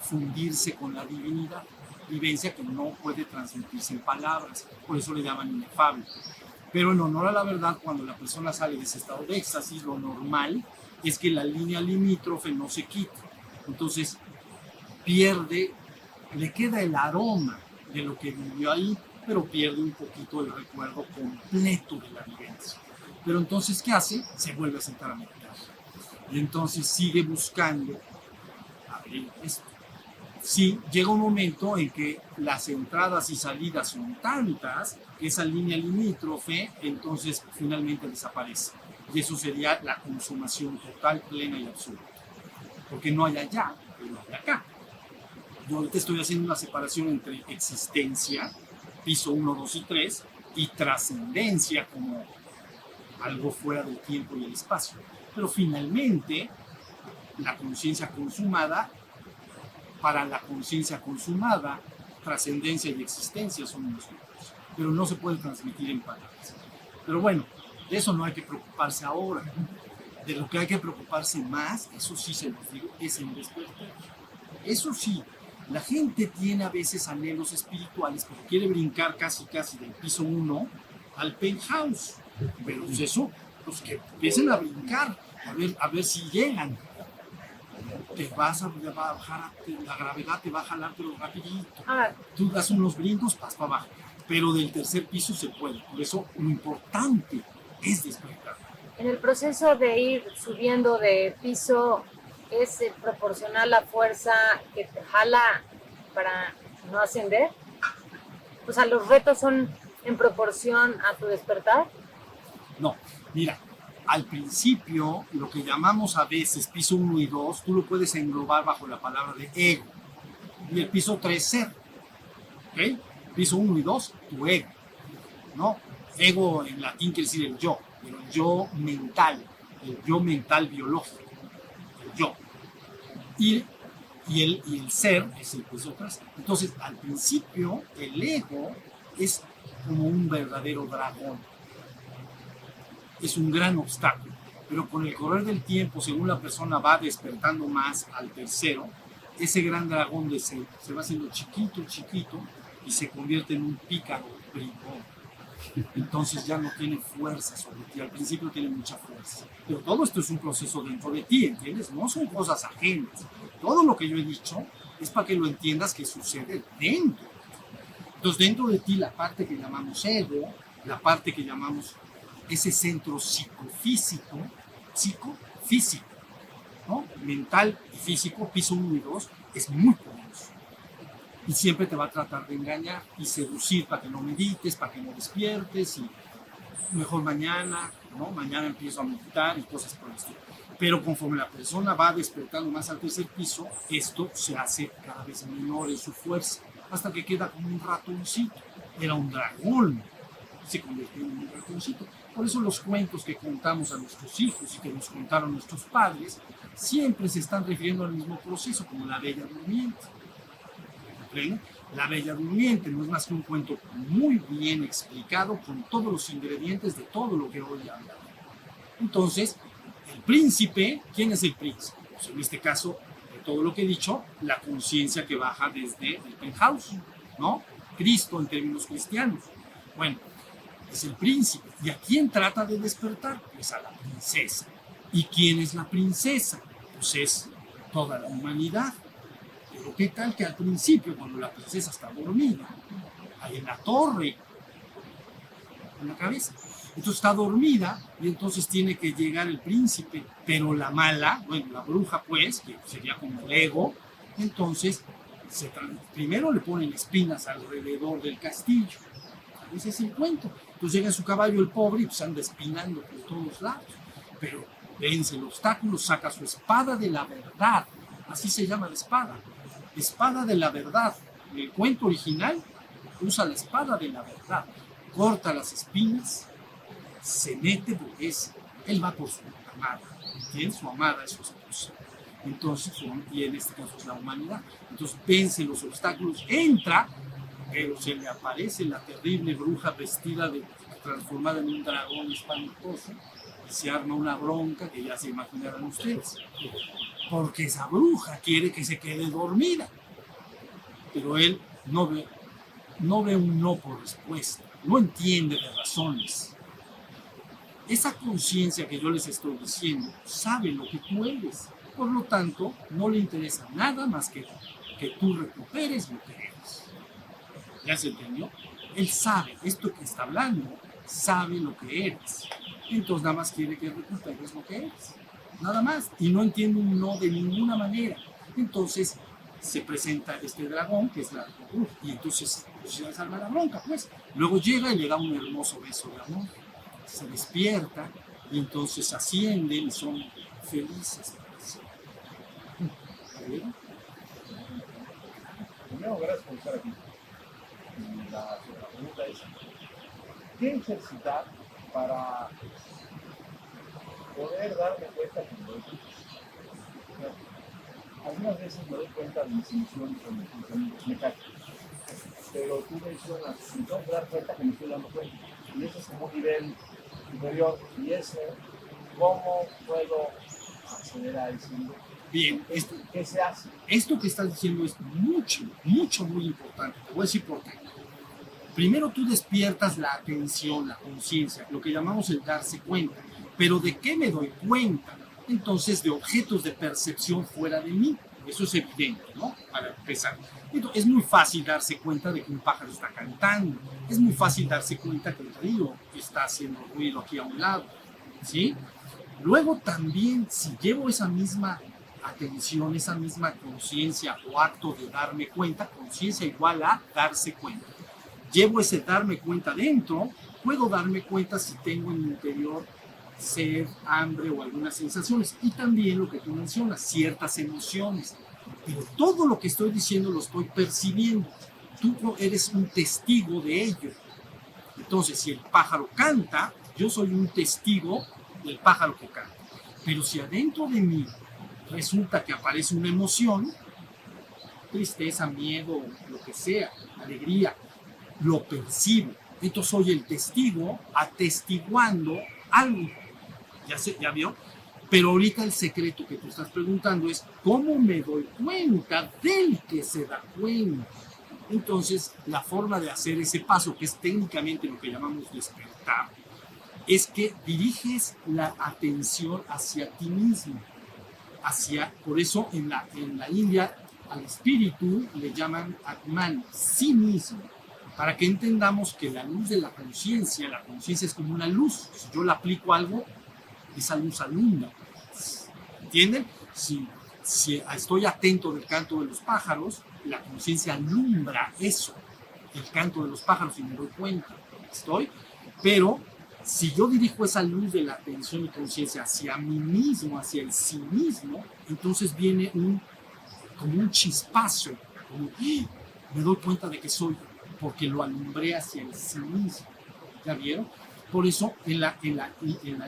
fundirse con la divinidad, vivencia que no puede transmitirse en palabras, por eso le llaman inefable. Pero en honor a la verdad, cuando la persona sale de ese estado de éxtasis, lo normal es que la línea limítrofe no se quite. Entonces le queda el aroma de lo que vivió ahí, pero pierde un poquito el recuerdo completo de la vivencia. Pero entonces, ¿qué hace? Se vuelve a sentar a meditar. Y entonces sigue buscando abrir esto. Sí, llega un momento en que las entradas y salidas son tantas que esa línea limítrofe entonces finalmente desaparece. Y eso sería la consumación total, plena y absoluta. Porque no hay allá, pero hay acá. Yo ahorita estoy haciendo una separación entre existencia, piso 1, 2 y 3, y trascendencia como algo fuera del tiempo y el espacio. Pero finalmente, la conciencia consumada, para la conciencia consumada, trascendencia y existencia son unos grupos, pero no se puede transmitir en palabras. Pero bueno, de eso no hay que preocuparse ahora. De lo que hay que preocuparse más, eso sí se los digo, es el despertar. Eso sí, la gente tiene a veces anhelos espirituales porque quiere brincar casi del piso 1 al penthouse. Pero pues eso, pues que empiecen a brincar, a ver si llegan. Te vas a bajar, la gravedad te va a jalar, pero rapidito. Tú das unos brincos, vas para abajo. Pero del tercer piso se puede. Por eso lo importante es despertar. En el proceso de ir subiendo de piso, ¿es proporcional la fuerza que te jala para no ascender? O sea, ¿los retos son en proporción a tu despertar? No, mira, al principio, lo que llamamos a veces piso 1 y 2, tú lo puedes englobar bajo la palabra de ego. Y el piso 3, ser. ¿Ok? Piso 1 y 2, tu ego. ¿No? Ego en latín quiere decir el yo, pero el yo mental biológico. El yo. Y el ser es el piso 3. Entonces, al principio, el ego es como un verdadero dragón. Es un gran obstáculo, pero con el correr del tiempo, según la persona va despertando más al tercero, ese gran dragón de ser se va haciendo chiquito y se convierte en un pícaro bribón. Entonces ya no tiene fuerza sobre ti, al principio tiene mucha fuerza. Pero todo esto es un proceso dentro de ti, ¿entiendes? No son cosas ajenas. Todo lo que yo he dicho es para que lo entiendas que sucede dentro. Entonces dentro de ti la parte que llamamos ego, la parte que llamamos ese centro psicofísico, ¿no? Mental y físico, piso 1 y 2, es muy poderoso. y siempre te va a tratar de engañar y seducir para que no medites, para que no despiertes y mejor mañana, ¿no? Mañana empiezo a meditar y cosas por el estilo. Pero conforme la persona va despertando más al tercer piso, esto se hace cada vez menor en su fuerza, hasta que queda como un ratoncito. Era un dragón, se convirtió en un ratoncito. Por eso los cuentos que contamos a nuestros hijos y que nos contaron nuestros padres, siempre se están refiriendo al mismo proceso, como la Bella Durmiente. ¿Comprenden? La Bella Durmiente no es más que un cuento muy bien explicado con todos los ingredientes de todo lo que hoy hablamos. Entonces, el príncipe, ¿quién es el príncipe? Pues en este caso, de todo lo que he dicho, la conciencia que baja desde el penthouse, ¿no? Cristo en términos cristianos. Bueno, es el príncipe. ¿Y a quién trata de despertar? Pues a la princesa. ¿Y quién es la princesa? Pues es toda la humanidad. Pero ¿qué tal que al principio, cuando la princesa está dormida, ahí en la torre, en la cabeza? Entonces está dormida y entonces tiene que llegar el príncipe, pero la mala, bueno, la bruja pues, que sería como el ego, entonces primero le ponen espinas alrededor del castillo. Ese es el cuento. Entonces llega en su caballo el pobre y pues anda espinando por todos lados. Pero vence el obstáculo, saca su espada de la verdad. Así se llama la espada. Espada de la verdad. En el cuento original usa la espada de la verdad. Corta las espinas, se mete porque él va por su amada. ¿Entiendes? Su amada es su esposa. Entonces, y en este caso es la humanidad. Entonces vence los obstáculos, entra, pero se le aparece la terrible bruja vestida transformada en un dragón espantoso y se arma una bronca que ya se imaginarán ustedes. Porque esa bruja quiere que se quede dormida. Pero él no ve un no por respuesta, no entiende de razones. Esa conciencia que yo les estoy diciendo sabe lo que tú eres. Por lo tanto, no le interesa nada más que tú recuperes lo que eres. ¿Ya se entendió? Él sabe, esto que está hablando, sabe lo que eres. Entonces nada más quiere que recuperes lo que eres. Nada más. Y no entiende un no de ninguna manera. Entonces se presenta este dragón, que es la bruja, y entonces se salva la bronca, pues. Luego llega y le da un hermoso beso de amor. Se despierta y entonces ascienden y son felices. ¿Bien? Primero, gracias por estar aquí. La pregunta es, ¿qué ejercitar para poder darme cuenta que me doy cuenta? Algunas veces me doy cuenta de mis emociones o mis pensamientos mecánicos, pero tú mencionas, me tengo que dar cuenta que me estoy dando cuenta, y eso es como un nivel superior, y ese, ¿cómo puedo acceder a ese nivel? Bien, ¿Qué se hace? Esto que estás diciendo es muy importante. Te voy a decir por qué. Primero tú despiertas la atención, la conciencia, lo que llamamos el darse cuenta. Pero ¿de qué me doy cuenta? Entonces, de objetos de percepción fuera de mí. Eso es evidente, ¿no? Para empezar. Entonces, es muy fácil darse cuenta de que un pájaro está cantando. Es muy fácil darse cuenta que el río está haciendo ruido aquí a un lado, ¿sí? Luego también, si llevo esa misma atención, esa misma conciencia o acto de darme cuenta, conciencia igual a darse cuenta. Llevo ese darme cuenta dentro, puedo darme cuenta si tengo en mi interior sed, hambre o algunas sensaciones. Y también lo que tú mencionas, ciertas emociones. Pero todo lo que estoy diciendo lo estoy percibiendo. Tú eres un testigo de ello. Entonces, si el pájaro canta, yo soy un testigo del pájaro que canta. Pero si adentro de mí resulta que aparece una emoción, tristeza, miedo, lo que sea, alegría, lo percibo. Entonces soy el testigo atestiguando algo. ¿Ya vio? Pero ahorita el secreto que tú estás preguntando es ¿cómo me doy cuenta del que se da cuenta? Entonces la forma de hacer ese paso, que es técnicamente lo que llamamos despertar, es que diriges la atención hacia ti mismo. Por eso en la India al espíritu le llaman Atman, sí mismo, para que entendamos que la luz de la conciencia es como una luz. Si yo le aplico algo, esa luz alumbra. ¿Entienden? Si estoy atento del canto de los pájaros, la conciencia alumbra eso, el canto de los pájaros, y me doy cuenta, ¿estoy? Pero si yo dirijo esa luz de la atención y conciencia hacia mí mismo, hacia el sí mismo, entonces viene como un chispazo, como, ¡ah! Me doy cuenta de que soy, porque lo alumbré hacia el sí mismo. ¿Ya vieron? Por eso en la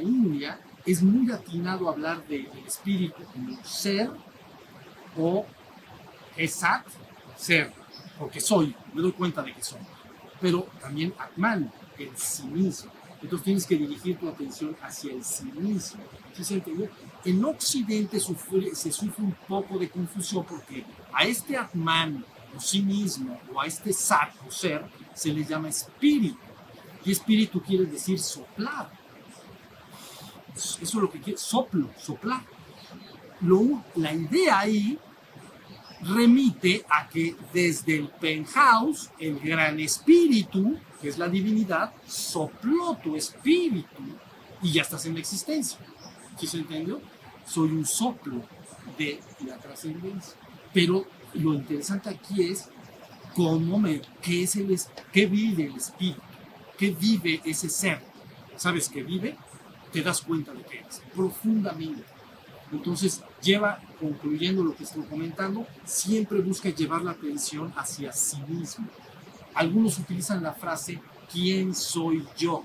India es muy atinado hablar del espíritu como ser o Esat, ser, porque soy, me doy cuenta de que soy. Pero también Atman, el sí mismo. Entonces tienes que dirigir tu atención hacia el sí mismo. ¿Sí se entendió? En Occidente se sufre un poco de confusión porque a este Atman o sí mismo o a este Sat o ser se le llama espíritu. Y espíritu quiere decir soplar. Eso es lo que quiere, soplo, soplar. La idea ahí remite a que desde el penthouse, el gran espíritu, que es la divinidad, sopló tu espíritu y ya estás en la existencia. ¿Sí se entendió? Soy un soplo de la trascendencia. Pero lo interesante aquí es qué vive el espíritu, qué vive ese ser. ¿Sabes qué vive? Te das cuenta de qué es, profundamente. Entonces, concluyendo lo que estoy comentando, siempre busca llevar la atención hacia sí mismo. Algunos utilizan la frase, ¿quién soy yo?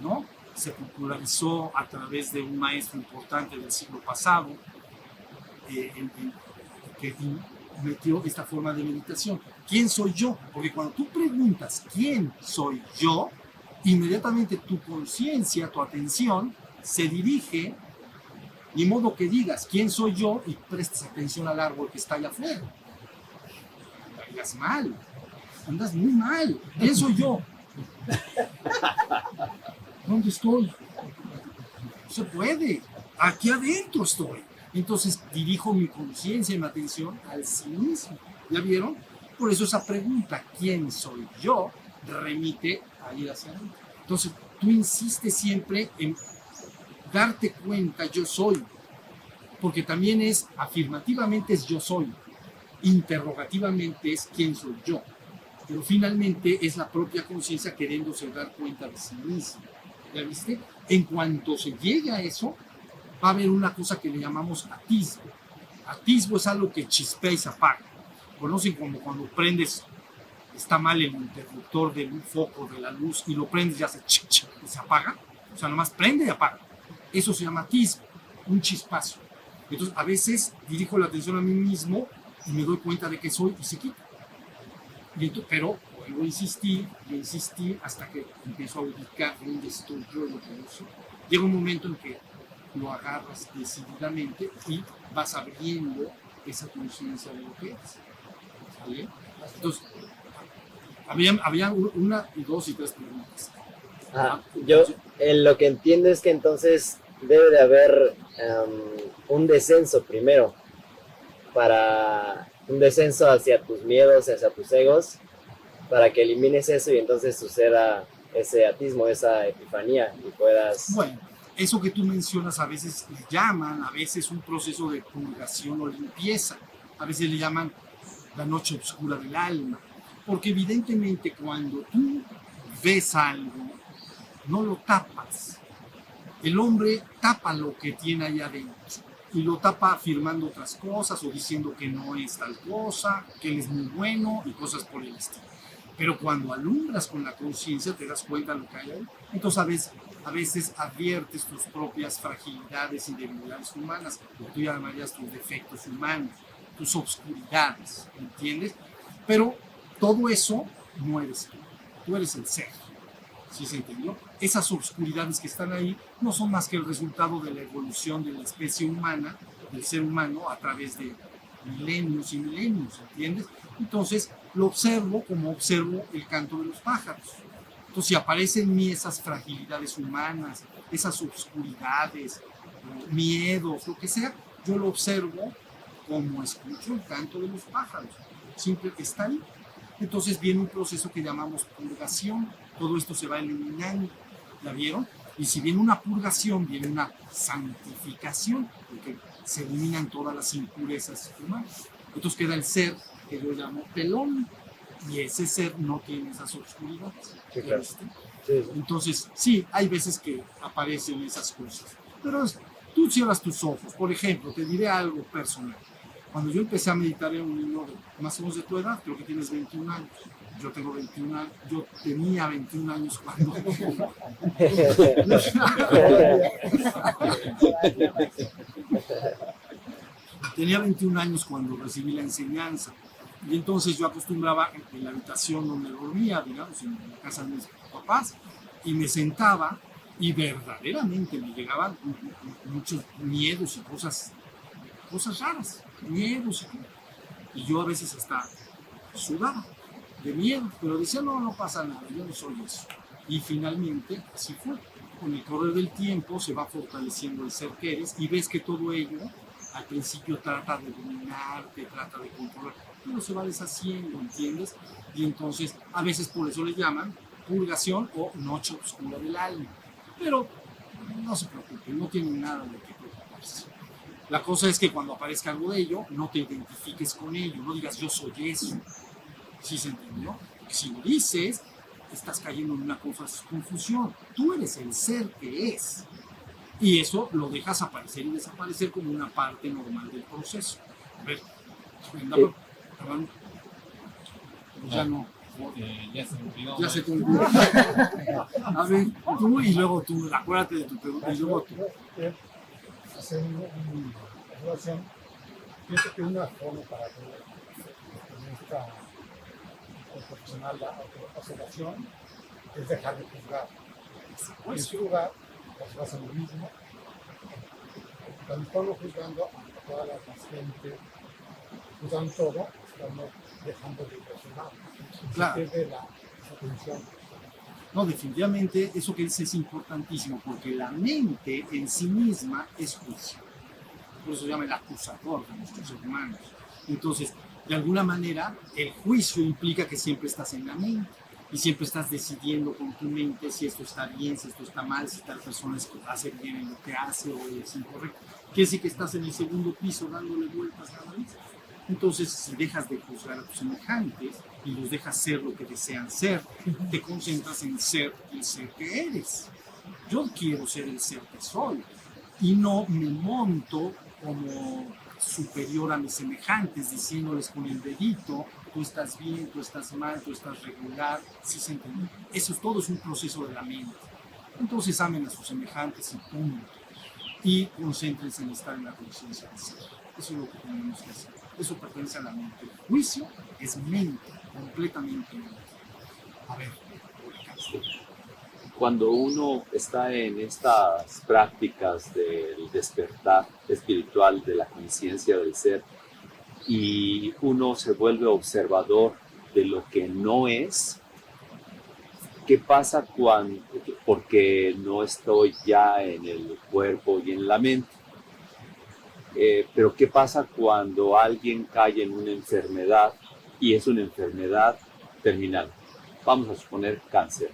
¿No? Se popularizó a través de un maestro importante del siglo pasado, que metió esta forma de meditación. ¿Quién soy yo? Porque cuando tú preguntas, ¿quién soy yo? Inmediatamente tu conciencia, tu atención, se dirige. Ni modo que digas, ¿quién soy yo? Y prestes atención al árbol que está allá afuera. Andas mal. Andas muy mal. ¿Quién soy yo? ¿Dónde estoy? No se puede. Aquí adentro estoy. Entonces dirijo mi conciencia y mi atención al sí mismo. ¿Ya vieron? Por eso esa pregunta, ¿quién soy yo? Remite a ir hacia adentro. Entonces tú insistes siempre en darte cuenta, yo soy, porque también es afirmativamente es yo soy, interrogativamente es quién soy yo, pero finalmente es la propia conciencia queriéndose dar cuenta de sí misma. ¿Ya viste? En cuanto se llegue a eso, va a haber una cosa que le llamamos atisbo. Atisbo es algo que chispea y se apaga. Conocen como cuando prendes, está mal el interruptor del foco de la luz y lo prendes y hace chic, chic, y se apaga. O sea, nomás prende y apaga. Eso se llama atisbo, un chispazo. Entonces, a veces dirijo la atención a mí mismo y me doy cuenta de que soy y se quita. Pero vuelvo a insistir y insistir hasta que empiezo a ubicar dónde estoy yo, lo que yo soy. Llega un momento en que lo agarras decididamente y vas abriendo esa conciencia de lo que es. ¿Vale? Entonces, había una y dos y tres preguntas. Yo lo que entiendo es que entonces debe de haber un descenso primero, un descenso hacia tus miedos, hacia tus egos, para que elimines eso y entonces suceda ese atismo, esa epifanía y puedas... Bueno, eso que tú mencionas a veces le llaman, a veces un proceso de purgación o limpieza, a veces le llaman la noche oscura del alma, porque evidentemente cuando tú ves algo, no lo tapas. El hombre tapa lo que tiene ahí adentro y lo tapa afirmando otras cosas o diciendo que no es tal cosa, que él es muy bueno y cosas por el estilo. Pero cuando alumbras con la conciencia te das cuenta de lo que hay ahí. Entonces a veces adviertes tus propias fragilidades y debilidades humanas, lo que tú llamarías tus defectos humanos, tus obscuridades, ¿entiendes? Pero todo eso no eres tú eres el ser. ¿Sí se entendió? Esas obscuridades que están ahí no son más que el resultado de la evolución de la especie humana, del ser humano, a través de milenios y milenios, ¿entiendes? Entonces lo observo como observo el canto de los pájaros. Entonces si aparecen en mí esas fragilidades humanas, esas obscuridades, miedos, lo que sea, yo lo observo como escucho el canto de los pájaros. Siempre está ahí. Entonces viene un proceso que llamamos purgación. Todo esto se va eliminando, ¿ya vieron? Y si viene una purgación, viene una santificación, porque se eliminan todas las impurezas humanas. Entonces queda el ser que yo llamo pelón. Y ese ser no tiene esas oscuridades. Sí, claro. ¿Viste? Sí, sí. Entonces, sí, hay veces que aparecen esas cosas. Pero tú cierras tus ojos. Por ejemplo, te diré algo personal. Cuando yo empecé a meditar en un niño más o menos de tu edad, creo que tienes 21 años. Yo tengo 21 años. Yo tenía 21 años cuando... Tenía 21 años cuando recibí la enseñanza. Y entonces yo acostumbraba en la habitación donde dormía, digamos, en la casa de mis papás, y me sentaba y verdaderamente me llegaban muchos miedos y cosas raras, miedos. Y yo a veces hasta sudaba de miedo, pero decía, no pasa nada, yo no soy eso. Y finalmente así fue. Con el correr del tiempo se va fortaleciendo el ser que eres y ves que todo ello al principio trata de dominarte, trata de controlar, pero se va deshaciendo, ¿entiendes? Y entonces a veces por eso le llaman purgación o noche oscura del alma. Pero no se preocupe, no tiene nada de qué preocuparse. La cosa es que cuando aparezca algo de ello, no te identifiques con ello, no digas yo soy eso. ¿Sí se entendió? Porque si lo dices, estás cayendo en una confusión. Tú eres el ser que es. Y eso lo dejas aparecer y desaparecer como una parte normal del proceso. A ver, Brenda, perdón. Ya no. Ya se me olvidó. Ya se te olvidó. A ver, tú y luego tú, acuérdate de tu pregunta y luego tú. Hacer una relación. Pienso que una forma para que en esta profesional la observación es dejar de juzgar. En su lugar, pues vas a lo mismo. Cuando estamos juzgando a toda la gente, juzgando todo, estamos dejando de impresionar. Claro. Se pierde la atención. No, definitivamente eso que dices es importantísimo porque la mente en sí misma es juicio. Por eso se llama el acusador de nuestros hermanos. Entonces, de alguna manera, el juicio implica que siempre estás en la mente y siempre estás decidiendo con tu mente si esto está bien, si esto está mal, si tal persona hace bien en lo que hace o es incorrecto. Quiere decir que estás en el segundo piso dándole vueltas a la vida. Entonces, si dejas de juzgar a tus semejantes y los dejas ser lo que desean ser, te concentras en ser el ser que eres. Yo quiero ser el ser que soy y no me monto como superior a mis semejantes, diciéndoles con el dedito, tú estás bien, tú estás mal, tú estás regular, ¿sí se entiende? Eso todo es un proceso de la mente. Entonces amen a sus semejantes y punto. Y concéntrense en estar en la conciencia de ser. Eso es lo que tenemos que hacer. Eso pertenece a la mente. El juicio es mente, completamente mente. A ver, cuando uno está en estas prácticas del despertar espiritual, de la conciencia del ser, y uno se vuelve observador de lo que no es, ¿qué pasa cuando, porque no estoy ya en el cuerpo y en la mente? Pero ¿qué pasa cuando alguien cae en una enfermedad y es una enfermedad terminal? Vamos a suponer cáncer.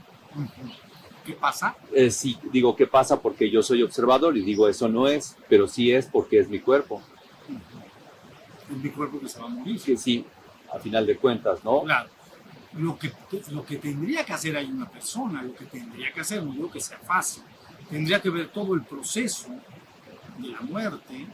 ¿qué pasa? Sí, digo, ¿qué pasa? Porque yo soy observador y digo, eso no es, pero sí es porque es mi cuerpo. Es mi cuerpo que se va a morir. Que sí, a final de cuentas, ¿no? Claro. Lo que tendría que hacer ahí una persona, lo que tendría que hacer, no digo que sea fácil, tendría que ver todo el proceso de la muerte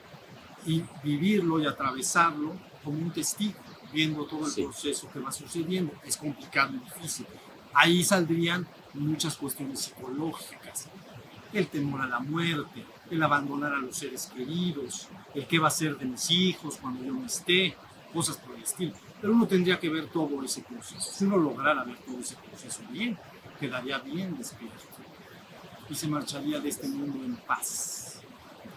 y vivirlo y atravesarlo como un testigo, viendo todo el proceso que va sucediendo. Es complicado y difícil. Ahí saldrían muchas cuestiones psicológicas, el temor a la muerte, el abandonar a los seres queridos, el qué va a ser de mis hijos cuando yo no esté, cosas por el estilo. Pero uno tendría que ver todo ese proceso. Si uno lograra ver todo ese proceso bien, quedaría bien despierto y se marcharía de este mundo en paz.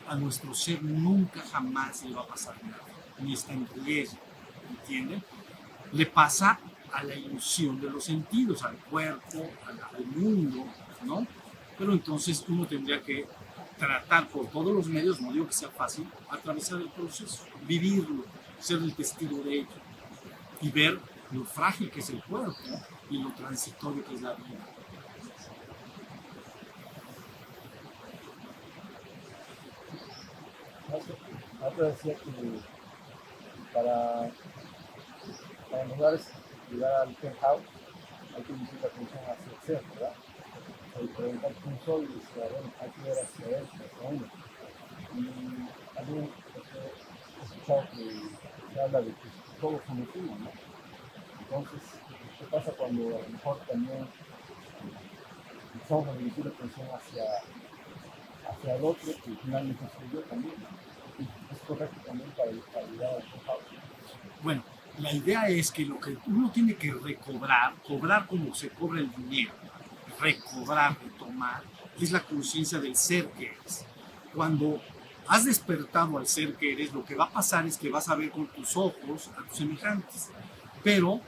A nuestro ser nunca jamás le va a pasar nada, ni está en riesgo, ¿entienden? Le pasa a la ilusión de los sentidos, al cuerpo, al mundo, ¿no? Pero entonces uno tendría que tratar por todos los medios, no digo que sea fácil, atravesar el proceso, vivirlo, ser el testigo de ello y ver lo frágil que es el cuerpo y lo transitorio que es la vida. Antes decía que para para lograr llegar al penthouse hay que dirigir la atención hacia el ser, ¿verdad? El preguntar quién soy y decir, bueno, hay que ver hacia él, hacia uno. Y también he escuchado que se habla de que todos somos uno, ¿no? Entonces, ¿qué pasa cuando a lo mejor también empezamos a dirigir la atención hacia el otro que finalmente soy yo también? Y es correcto también para llegar al penthouse. Bueno, la idea es que lo que uno tiene que recobrar, cobrar como se cobra el dinero, recobrar, retomar, es la conciencia del ser que eres. Cuando has despertado al ser que eres, lo que va a pasar es que vas a ver con tus ojos a tus semejantes, pero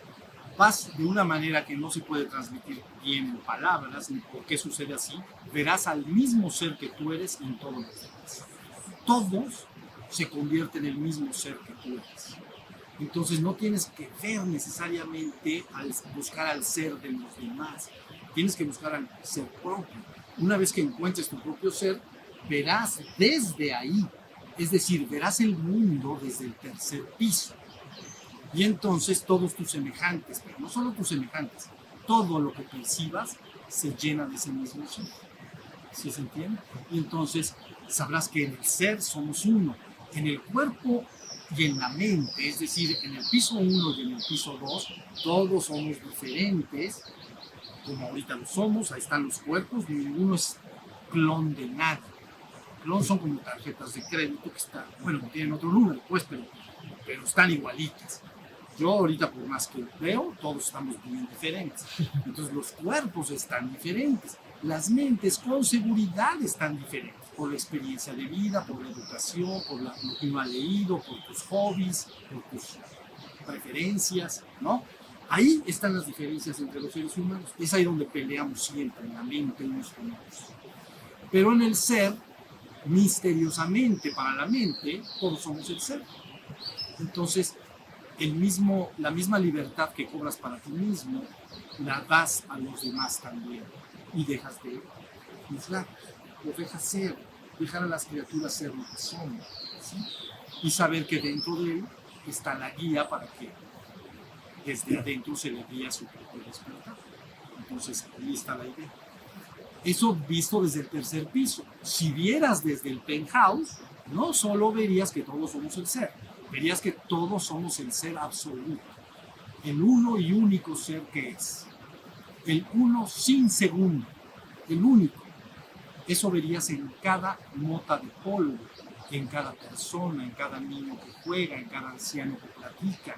vas de una manera que no se puede transmitir bien en palabras, ni por qué sucede así, verás al mismo ser que tú eres en todos los demás. Todos se convierten en el mismo ser que tú eres. Entonces no tienes que ver necesariamente al buscar al ser de los demás, tienes que buscar al ser propio. Una vez que encuentres tu propio ser, verás desde ahí, es decir, verás el mundo desde el tercer piso. Y entonces todos tus semejantes, pero no solo tus semejantes, todo lo que percibas se llena de ese mismo ser. ¿Sí se entiende? Y entonces sabrás que en el ser somos uno, en el cuerpo y en la mente, es decir, en el piso 1 y en el piso 2, todos somos diferentes, como ahorita lo somos, ahí están los cuerpos, ninguno es clon de nadie. Clon son como tarjetas de crédito que están, bueno, tienen otro número, pues, pero están igualitas. Yo ahorita, por más que veo, todos estamos bien diferentes. Entonces los cuerpos están diferentes, las mentes con seguridad están diferentes, por la experiencia de vida, por la educación, por lo que uno ha leído, por tus hobbies, por tus preferencias, ¿no? Ahí están las diferencias entre los seres humanos. Es ahí donde peleamos siempre, en la mente unos con otros. Pero en el ser, misteriosamente para la mente, todos somos el ser. Entonces, la misma libertad que cobras para ti mismo, la das a los demás también. Y dejas de juzgar, lo dejas ser, dejar a las criaturas ser lo que son, ¿sí? Y saber que dentro de él está la guía para que desde adentro se le guíe a su propio despertar. Entonces, ahí está la idea. Eso visto desde el tercer piso. Si vieras desde el penthouse, no solo verías que todos somos el ser, verías que todos somos el ser absoluto, el uno y único ser que es, el uno sin segundo, el único. Eso verías en cada mota de polvo, en cada persona, en cada niño que juega, en cada anciano que platica,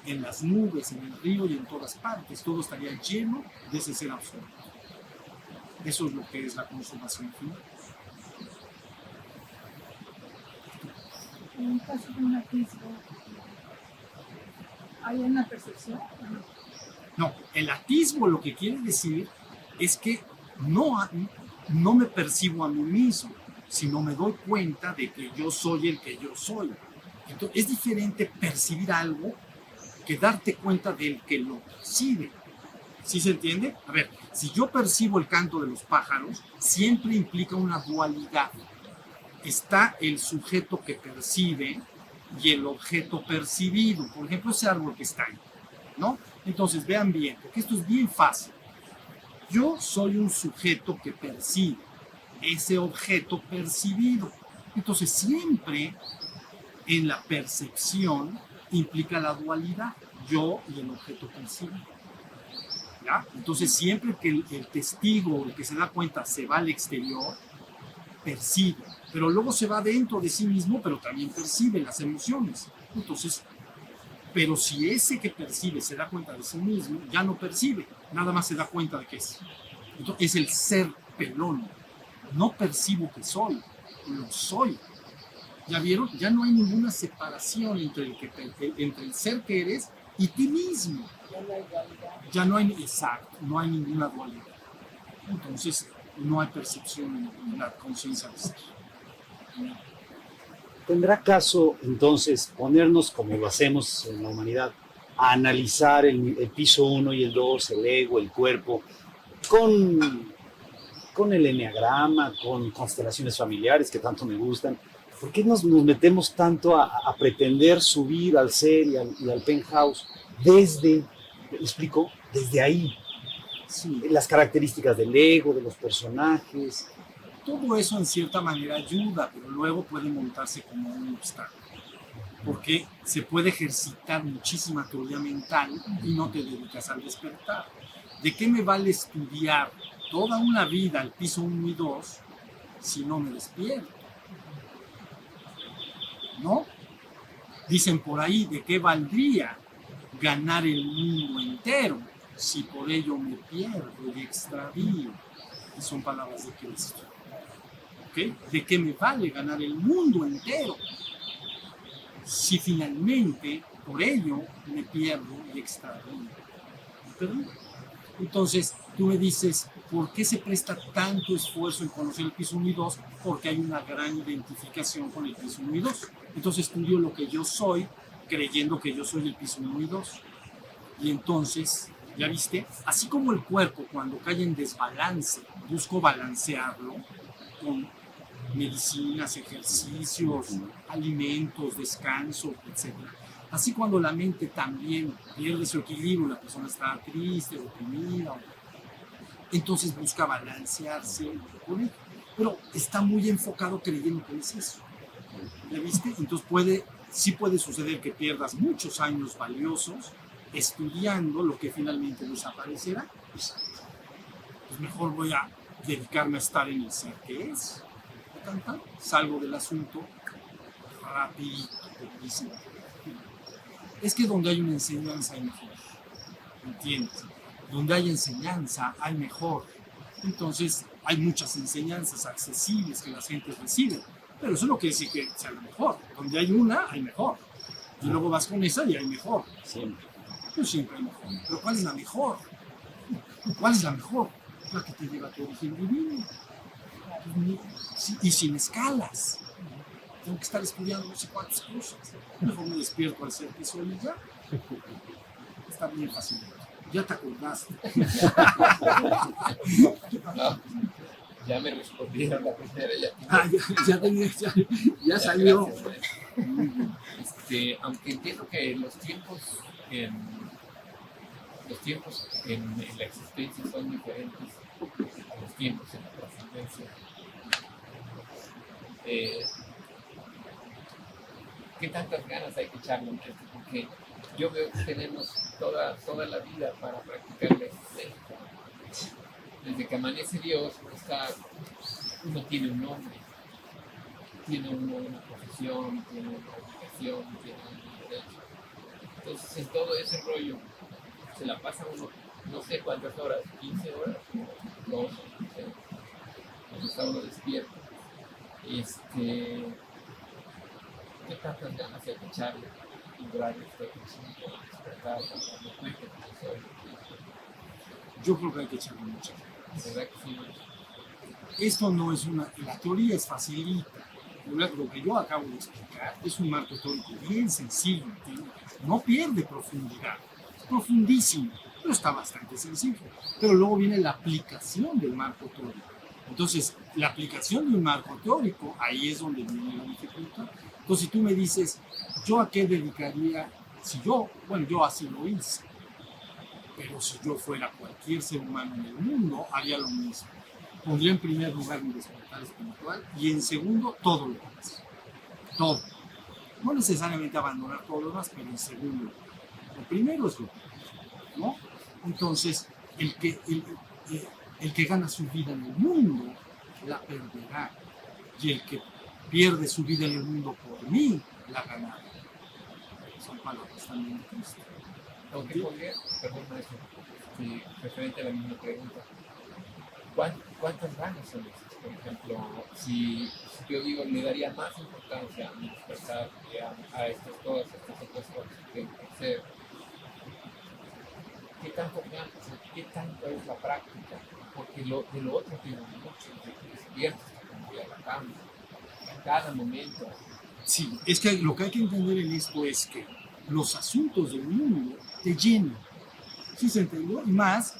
en las nubes, en el río y en todas partes. Todo estaría lleno de ese ser absoluto. Eso es lo que es la consumación final. En un caso de un atisbo, ¿hay una percepción? No, el atisbo lo que quiere decir es que no me percibo a mí mismo, sino me doy cuenta de que yo soy el que yo soy. Entonces, es diferente percibir algo que darte cuenta del que lo percibe. ¿Sí se entiende? A ver, si yo percibo el canto de los pájaros, siempre implica una dualidad. Está el sujeto que percibe y el objeto percibido. Por ejemplo, ese árbol que está ahí, ¿no? Entonces, vean bien, porque esto es bien fácil. Yo soy un sujeto que percibe ese objeto percibido. Entonces, siempre en la percepción implica la dualidad, yo y el objeto percibido. ¿Ya? Entonces, siempre que el testigo, el que se da cuenta, se va al exterior, percibe, pero luego se va dentro de sí mismo, pero también percibe las emociones. Entonces, pero si ese que percibe se da cuenta de sí mismo, ya no percibe, nada más se da cuenta de que es. Entonces, es el ser pelón. No percibo que soy, lo soy. ¿Ya vieron? Ya no hay ninguna separación entre el ser que eres y ti mismo. Ya no hay, exacto, no hay ninguna dualidad. Entonces, no hay percepción en la conciencia de ser. ¿Tendrá caso entonces ponernos, como lo hacemos en la humanidad, a analizar el piso 1 y el 2, el ego, el cuerpo, con el eneagrama, con constelaciones familiares que tanto me gustan? ¿Por qué nos metemos tanto a pretender subir al ser y al penthouse desde, ¿me explico? Desde ahí, Sí. las características del ego, de los personajes. Todo eso en cierta manera ayuda, pero luego puede montarse como un obstáculo. Porque se puede ejercitar muchísima teoría mental y no te dedicas al despertar. ¿De qué me vale estudiar toda una vida el piso 1 y 2 si no me despierto? ¿No? Dicen por ahí, ¿de qué valdría ganar el mundo entero si por ello me pierdo y extravío? Y son palabras de Cristo. ¿Ok? ¿De qué me vale ganar el mundo entero si finalmente por ello me pierdo y extravío? ¿Perdón? Entonces, tú me dices, ¿por qué se presta tanto esfuerzo en conocer el piso 1 y 2? Porque hay una gran identificación con el piso 1 y 2. Entonces estudio lo que yo soy, creyendo que yo soy el piso 1 y 2. Y entonces, ¿ya viste? Así como el cuerpo cuando cae en desbalance, busco balancearlo con medicinas, ejercicios, alimentos, descanso, etc. Así cuando la mente también pierde su equilibrio, la persona está triste, deprimida, entonces busca balancearse con él. Pero está muy enfocado creyendo que es eso. ¿Ya viste? Entonces sí puede suceder que pierdas muchos años valiosos estudiando lo que finalmente desaparecerá. Pues mejor voy a dedicarme a estar en el ser que es. Salgo del asunto rapidito, rapidísimo. Es que donde hay una enseñanza hay mejor, ¿entiendes? Donde hay enseñanza hay mejor. Entonces hay muchas enseñanzas accesibles que la gente recibe, pero eso no quiere decir que sea la mejor. Donde hay una hay mejor, y luego vas con esa y hay mejor. Siempre. Pues siempre hay mejor. Pero ¿cuál es la mejor? ¿Cuál es la mejor? La que te lleva a tu origen divino. Y sin escalas. Tengo que estar estudiando no sé cuántas cosas. Mejor me despierto al ser que soy y ya. Está bien fácil. Ya te acordaste. Ya me respondieron la primera. Ya salió. Aunque entiendo que los tiempos en la existencia son diferentes a los tiempos en la trascendencia. ¿Qué tantas ganas hay que echarle a esto? Porque yo veo que tenemos toda la vida para practicar la existencia. Desde que amanece Dios, uno tiene un nombre, tiene una profesión, tiene una obligación, tiene un derecho. Entonces, en todo ese rollo, se la pasa uno, no sé cuántas horas, 15 horas, 2, no sé, cuando está uno despierto. ¿Qué tantas ganas hay que echarle y lograr este crecimiento, despertar, darme cuenta que soy? Yo creo que hay que echarle mucho. ¿Verdad que sí? Esto no es la teoría es facilita. Lo que yo acabo de explicar es un marco teórico bien sencillo, ¿entiendes? No pierde profundidad, es profundísimo, pero está bastante sencillo. Pero luego viene la aplicación del marco teórico. Entonces, la aplicación de un marco teórico, ahí es donde viene la dificultad. Entonces, si tú me dices, ¿yo a qué dedicaría? Yo así lo hice. Pero si yo fuera cualquier ser humano en el mundo, haría lo mismo. Pondría en primer lugar mi despertar espiritual y en segundo, todo lo demás. Todo. No necesariamente abandonar todo lo demás, pero en segundo lugar. Lo primero es lo primero, ¿no? Entonces, el que gana su vida en el mundo, la perderá. Y el que pierde su vida en el mundo por mí, la ganará. Son palabras también de Cristo. Aunque podría, perdón maestro, referente a la misma pregunta, ¿cuántas ganas son esas? Por ejemplo, si yo digo, le daría más importancia a mi despertar que a todas estas otras cosas que hacer, ¿qué tanto ganas? ¿Qué tanto es la práctica? Porque de lo otro tiene mucho, de despierto hasta cuando voy a la cama, a cada momento. Sí, es que lo que hay que entender en esto es que los asuntos del mundo te llenan. ¿Sí se entendió? Y más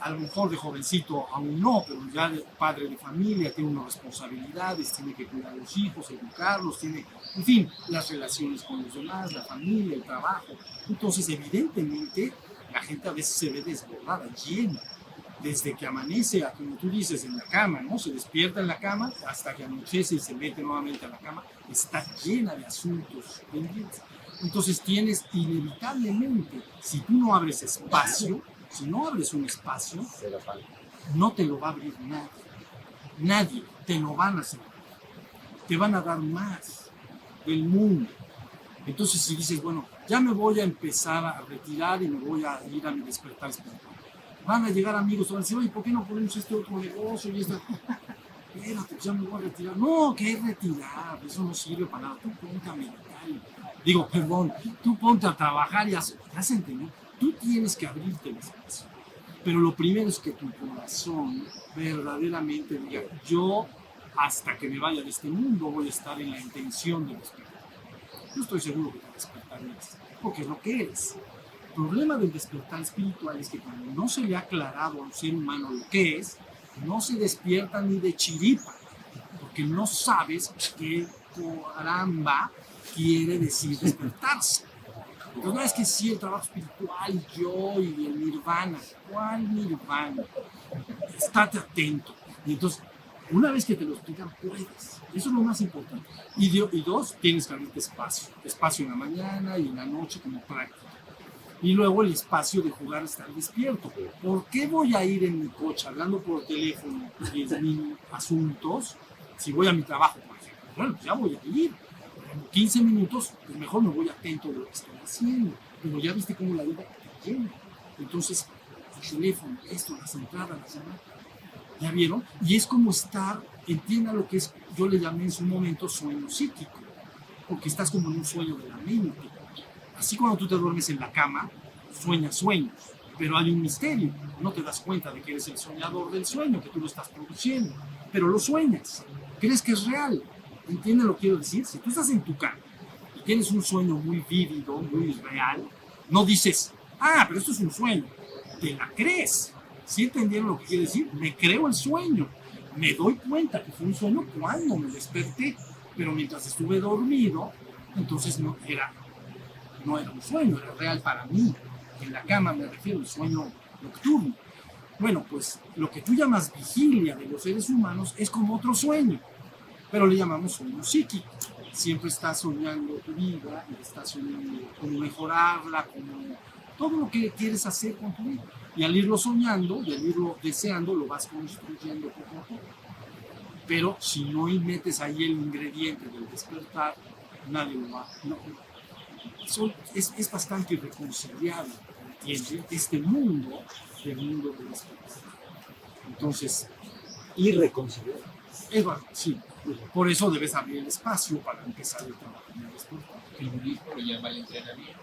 a lo mejor de jovencito aún no, pero ya de padre de familia, tiene unas responsabilidades, tiene que cuidar a los hijos, educarlos, tiene, en fin, las relaciones con los demás, la familia, el trabajo. Entonces, evidentemente, la gente a veces se ve desbordada, llena, desde que amanece, como tú dices, en la cama, ¿no? Se despierta en la cama hasta que anochece y se mete nuevamente a la cama, está llena de asuntos pendientes. Entonces tienes inevitablemente, si tú no abres espacio, si no abres un espacio, no te lo va a abrir nadie. Nadie te lo van a hacer. Te van a dar más del mundo. Entonces si dices, bueno, ya me voy a empezar a retirar y me voy a ir a mi despertar espiritual. Van a llegar amigos, van a decir, oye, ¿por qué no ponemos este otro negocio y esta? Espérate, ya me voy a retirar. No, ¿qué es retirar? Eso no sirve para nada. Tú ponte a meditar. Digo, perdón, tú ponte a trabajar y ya se entendió. Tú tienes que abrirte el espacio. Pero lo primero es que tu corazón verdaderamente diga, yo hasta que me vaya de este mundo voy a estar en la intención de despertar. Yo estoy seguro que te despertarás, porque es lo que eres. El problema del despertar espiritual es que cuando no se le ha aclarado a un ser humano lo que es, no se despierta ni de chiripa, porque no sabes qué caramba quiere decir despertarse. Entonces no es que sí, el trabajo espiritual, yo y el nirvana. ¿Cuál nirvana? Estate atento. Y entonces, una vez que te lo explican, puedes. Eso es lo más importante. Y dos, tienes que abrirte espacio. Espacio en la mañana y en la noche como práctica. Y luego el espacio de jugar a estar despierto. ¿Por qué voy a ir en mi coche hablando por teléfono 10,000 asuntos si voy a mi trabajo, por ejemplo? Bueno, pues ya voy a ir. En 15 minutos, pues mejor me voy atento de lo que estoy haciendo. Pero ya viste cómo la vida está llena. Entonces, el teléfono, esto, las entradas, las llamadas. ¿Ya vieron? Y es como estar, entienda lo que es, yo le llamé en su momento sueño psíquico. Porque estás como en un sueño de la mente. Así cuando tú te duermes en la cama, sueñas sueños, pero hay un misterio. No te das cuenta de que eres el soñador del sueño, que tú lo estás produciendo, pero lo sueñas. Crees que es real. ¿Entiendes lo que quiero decir? Si tú estás en tu cama y tienes un sueño muy vívido, muy real, no dices, pero esto es un sueño. Te la crees. ¿Sí entendieron lo que quiere decir? Me creo el sueño. Me doy cuenta que fue un sueño cuando me desperté, pero mientras estuve dormido, entonces no era un sueño, era real para mí. En la cama me refiero al sueño nocturno. Bueno, pues lo que tú llamas vigilia de los seres humanos es como otro sueño, pero le llamamos sueño psíquico. Siempre estás soñando tu vida, y estás soñando cómo mejorarla, como todo lo que quieres hacer con tu vida. Y al irlo soñando, y al irlo deseando, lo vas construyendo poco a poco. Pero si no metes ahí el ingrediente del despertar, nadie lo va. Es bastante irreconciliable, ¿entiendes? Este mundo del mundo del despertar. Entonces, Irreconciliable. sí, por eso debes abrir el espacio para empezar el trabajo en el despertar. El budismo lo llama el entrenamiento.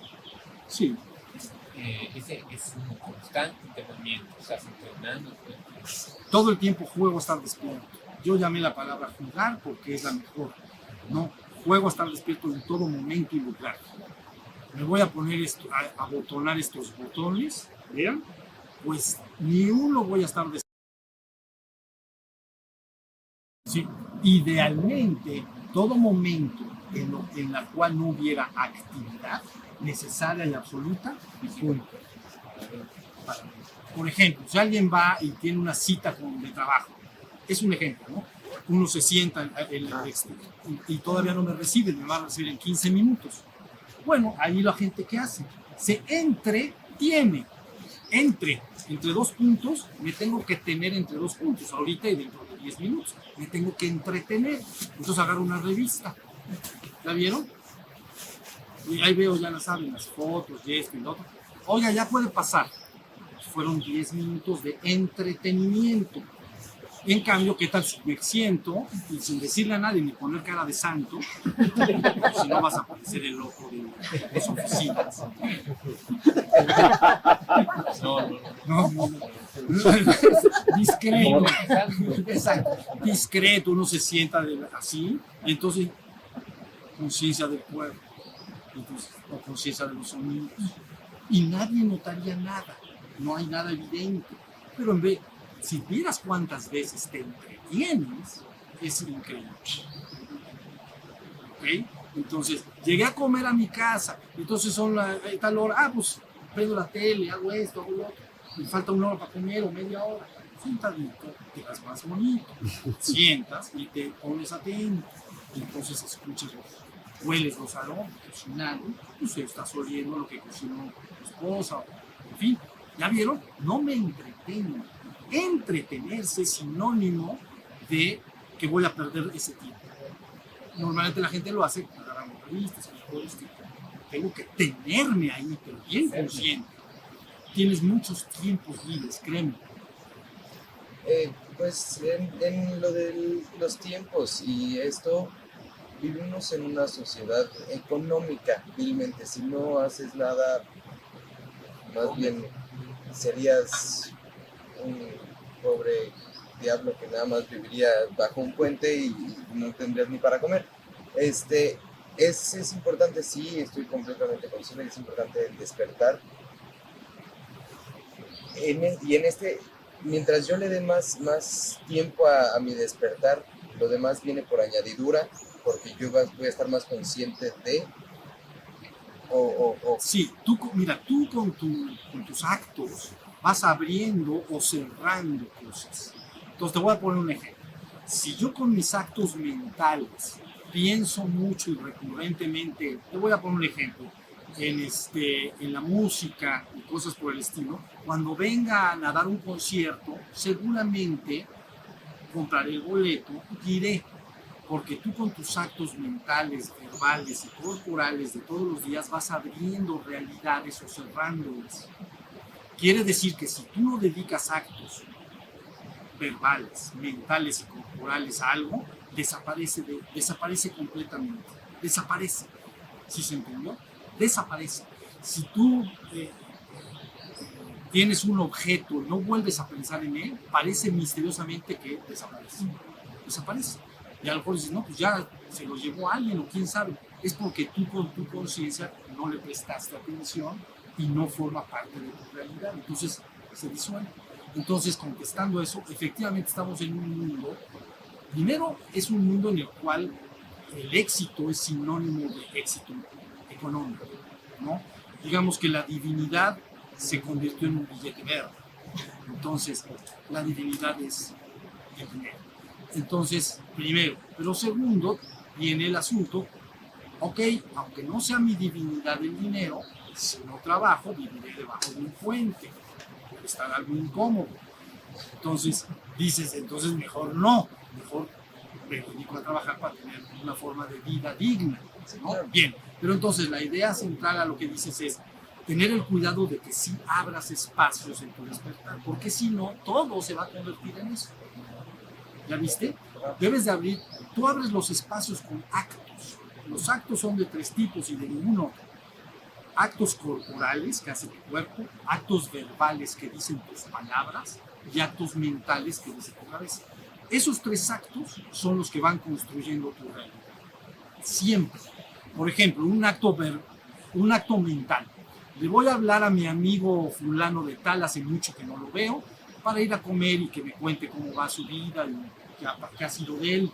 Sí. Ese es un constante entrenamiento, estás entrenando. Todo el tiempo juego a estar despierto. Yo llamé la palabra jugar porque es la mejor. No, juego a estar despierto en todo momento y lugar. Me voy a poner a botonar estos botones, ¿vean? Pues ni uno voy a estar despierto. Sí, idealmente, todo momento en la cual no hubiera actividad necesaria y absoluta, por ejemplo, si alguien va y tiene una cita de trabajo, es un ejemplo, ¿no? Uno se sienta y todavía no me recibe, me va a recibir en 15 minutos. Bueno, ahí la gente ¿qué hace? Se entretiene. Entre dos puntos, me tengo que tener entre dos puntos, ahorita y dentro de 10 minutos. Me tengo que entretener. Entonces agarro una revista. ¿La vieron? Y ahí veo, ya la saben, las fotos y esto y lo otro. Oiga, ya puede pasar. Fueron 10 minutos de entretenimiento. En cambio, ¿qué tal si me siento y sin decirle a nadie ni poner cara de santo? Si no vas a parecer el loco de las oficinas. No. Discreto. Exacto. Discreto, uno se sienta así, y entonces conciencia del cuerpo, entonces, o conciencia de los sonidos. Y nadie notaría nada, no hay nada evidente. Pero en vez, si vieras cuántas veces te entretienes, es increíble. ¿Ok? Entonces, llegué a comer a mi casa, entonces son tal hora, pues prendo la tele, hago esto, hago lo otro, me falta una hora para comer o media hora. Sentadito, te das más bonito, sientas y te pones atento, y entonces escuchas hueles los aromas, cocinaron, pues estás oliendo lo que cocinó tu esposa, en fin, ¿ya vieron? No me entretengo. Entretenerse es sinónimo de que voy a perder ese tiempo. Normalmente la gente lo hace agarrando revistas, tengo que tenerme ahí, pero bien consciente. Tienes muchos tiempos libres, créeme. Pues en lo de los tiempos y esto, vivimos en una sociedad económica, vilmente. Si no haces nada, más bien serías un pobre diablo que nada más viviría bajo un puente y no tendrías ni para comer. Es importante, sí, estoy completamente consciente, es importante el despertar. Mientras yo le dé más tiempo a mi despertar, lo demás viene por añadidura, porque yo voy a estar más consciente de... Sí, tú con tus actos vas abriendo o cerrando cosas. Entonces te voy a poner un ejemplo. Si yo con mis actos mentales pienso mucho y recurrentemente, te voy a poner un ejemplo, en la música y cosas por el estilo, cuando vengan a dar un concierto, seguramente compraré el boleto y iré, porque tú con tus actos mentales, verbales y corporales de todos los días vas abriendo realidades o cerrándolas. Quiere decir que si tú no dedicas actos verbales, mentales y corporales a algo, desaparece completamente, desaparece. ¿Sí se entendió? Desaparece. Si tú tienes un objeto y no vuelves a pensar en él, parece misteriosamente que desaparece. Desaparece. Y a lo mejor dices, no, pues ya se lo llevó alguien o quién sabe. Es porque tú con tu conciencia no le prestaste atención y no forma parte de tu realidad. Entonces se disuelve. Entonces, contestando eso, efectivamente estamos en un mundo, primero es un mundo en el cual el éxito es sinónimo de éxito económico, ¿no? Digamos que la divinidad se convirtió en un billete verde. Entonces, la divinidad es el dinero. Entonces, primero. Pero segundo, viene el asunto, ok, aunque no sea mi divinidad el dinero, si no trabajo, viviré debajo de un puente. Puede estar algo incómodo. Entonces, dices, entonces mejor no, mejor me dedico a trabajar para tener una forma de vida digna, ¿no? Bien, pero entonces la idea central a lo que dices es tener el cuidado de que sí abras espacios en tu despertar, porque si no, todo se va a convertir en eso. ¿Ya viste? Debes de abrir, tú abres los espacios con actos. Los actos son de tres tipos y de ninguno. Actos corporales que hace tu cuerpo, actos verbales que dicen tus palabras y actos mentales que dice tu cabeza. Esos tres actos son los que van construyendo tu realidad. Siempre. Por ejemplo, un acto mental. Le voy a hablar a mi amigo fulano de tal, hace mucho que no lo veo, para ir a comer y que me cuente cómo va su vida y qué ha sido de él.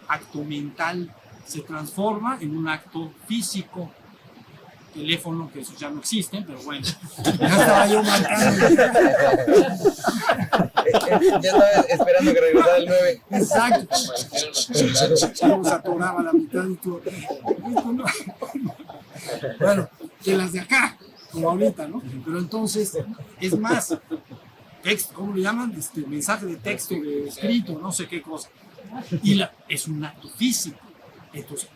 Acto mental se transforma en un acto físico. Teléfono, que esos ya no existen, pero bueno, ya estaba yo marcando. Ya estaba esperando que regresara el 9. Exacto. Se atoraba la mitad y todo. Bueno, de las de acá, como ahorita, ¿no? Pero entonces, es más, texto, ¿cómo le llaman? Mensaje de texto, de escrito, no sé qué cosa. Y es un acto físico. Entonces,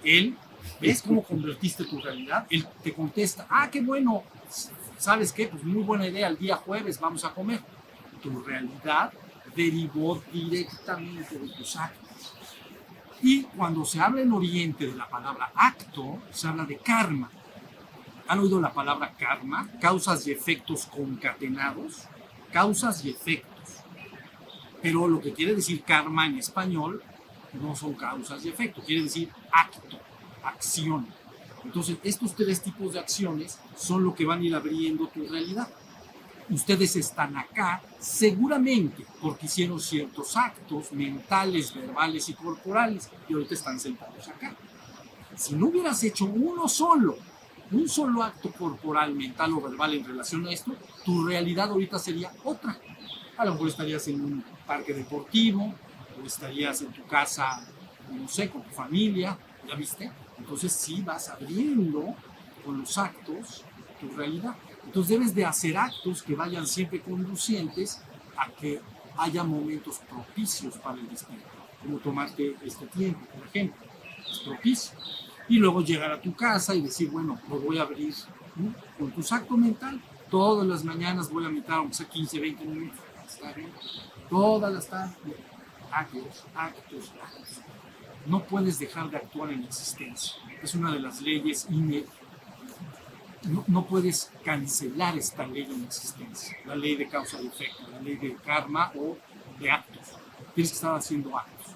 ¿ves cómo convertiste tu realidad? Él te contesta, qué bueno, ¿sabes qué? Pues muy buena idea, el día jueves vamos a comer. Tu realidad derivó directamente de tus actos. Y cuando se habla en Oriente de la palabra acto, se habla de karma. ¿Han oído la palabra karma? Causas y efectos concatenados. Causas y efectos. Pero lo que quiere decir karma en español no son causas y efectos, quiere decir acto, acción. Entonces, estos tres tipos de acciones son lo que van a ir abriendo tu realidad. Ustedes están acá seguramente porque hicieron ciertos actos mentales, verbales y corporales y ahorita están sentados acá. Si no hubieras hecho un solo acto corporal, mental o verbal en relación a esto, tu realidad ahorita sería otra. A lo mejor estarías en un parque deportivo o estarías en tu casa, no sé, con tu familia, ¿ya viste? Entonces sí vas abriendo con los actos tu realidad. Entonces debes de hacer actos que vayan siempre conducientes a que haya momentos propicios para el despertar, como tomarte este tiempo, por ejemplo, es propicio. Y luego llegar a tu casa y decir, bueno, lo voy a abrir, ¿no? Con tu acto mental. Todas las mañanas voy a meditar, aunque sea 15, 20 minutos, ¿está bien? Todas las tardes, actos. No puedes dejar de actuar en la existencia. Es una de las leyes no puedes cancelar esta ley en la existencia, la ley de causa y efecto, la ley de karma o de actos. Tienes que estar haciendo actos,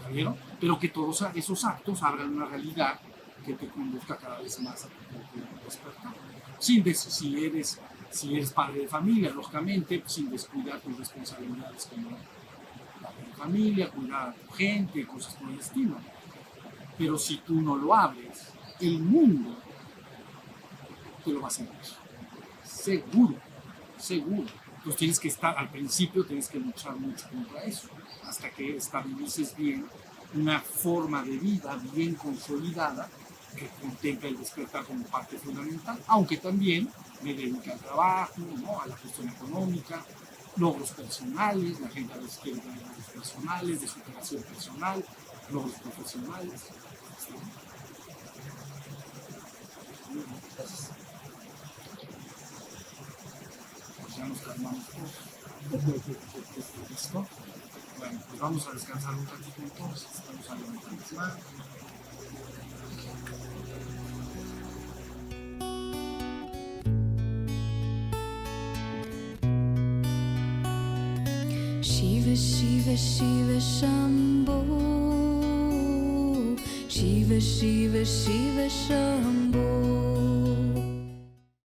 ¿ya vieron? Pero que todos esos actos abran una realidad que te conduzca cada vez más a tu despertar. Si eres padre de familia, lógicamente, sin descuidar tus responsabilidades como padre de familia, cuidar a tu gente, cosas por el estilo. Pero si tú no lo abres, el mundo te lo vas a hacer. Seguro. Entonces tienes que estar, al principio tienes que luchar mucho contra eso, hasta que estabilices bien una forma de vida bien consolidada que contempla el despertar como parte fundamental, aunque también me dedica al trabajo, ¿no? A la cuestión económica, logros personales, la gente a veces quiere tener logros personales, de superación personal, logros profesionales. ¿Sí? Pues ya nos calmamos todos. ¿Listo? Bueno, pues vamos a descansar un ratito entonces, vamos a levantar las manos. Shiva, Shiva, Shiva, Shambho. Shiva, Shiva, Shiva, Shambho.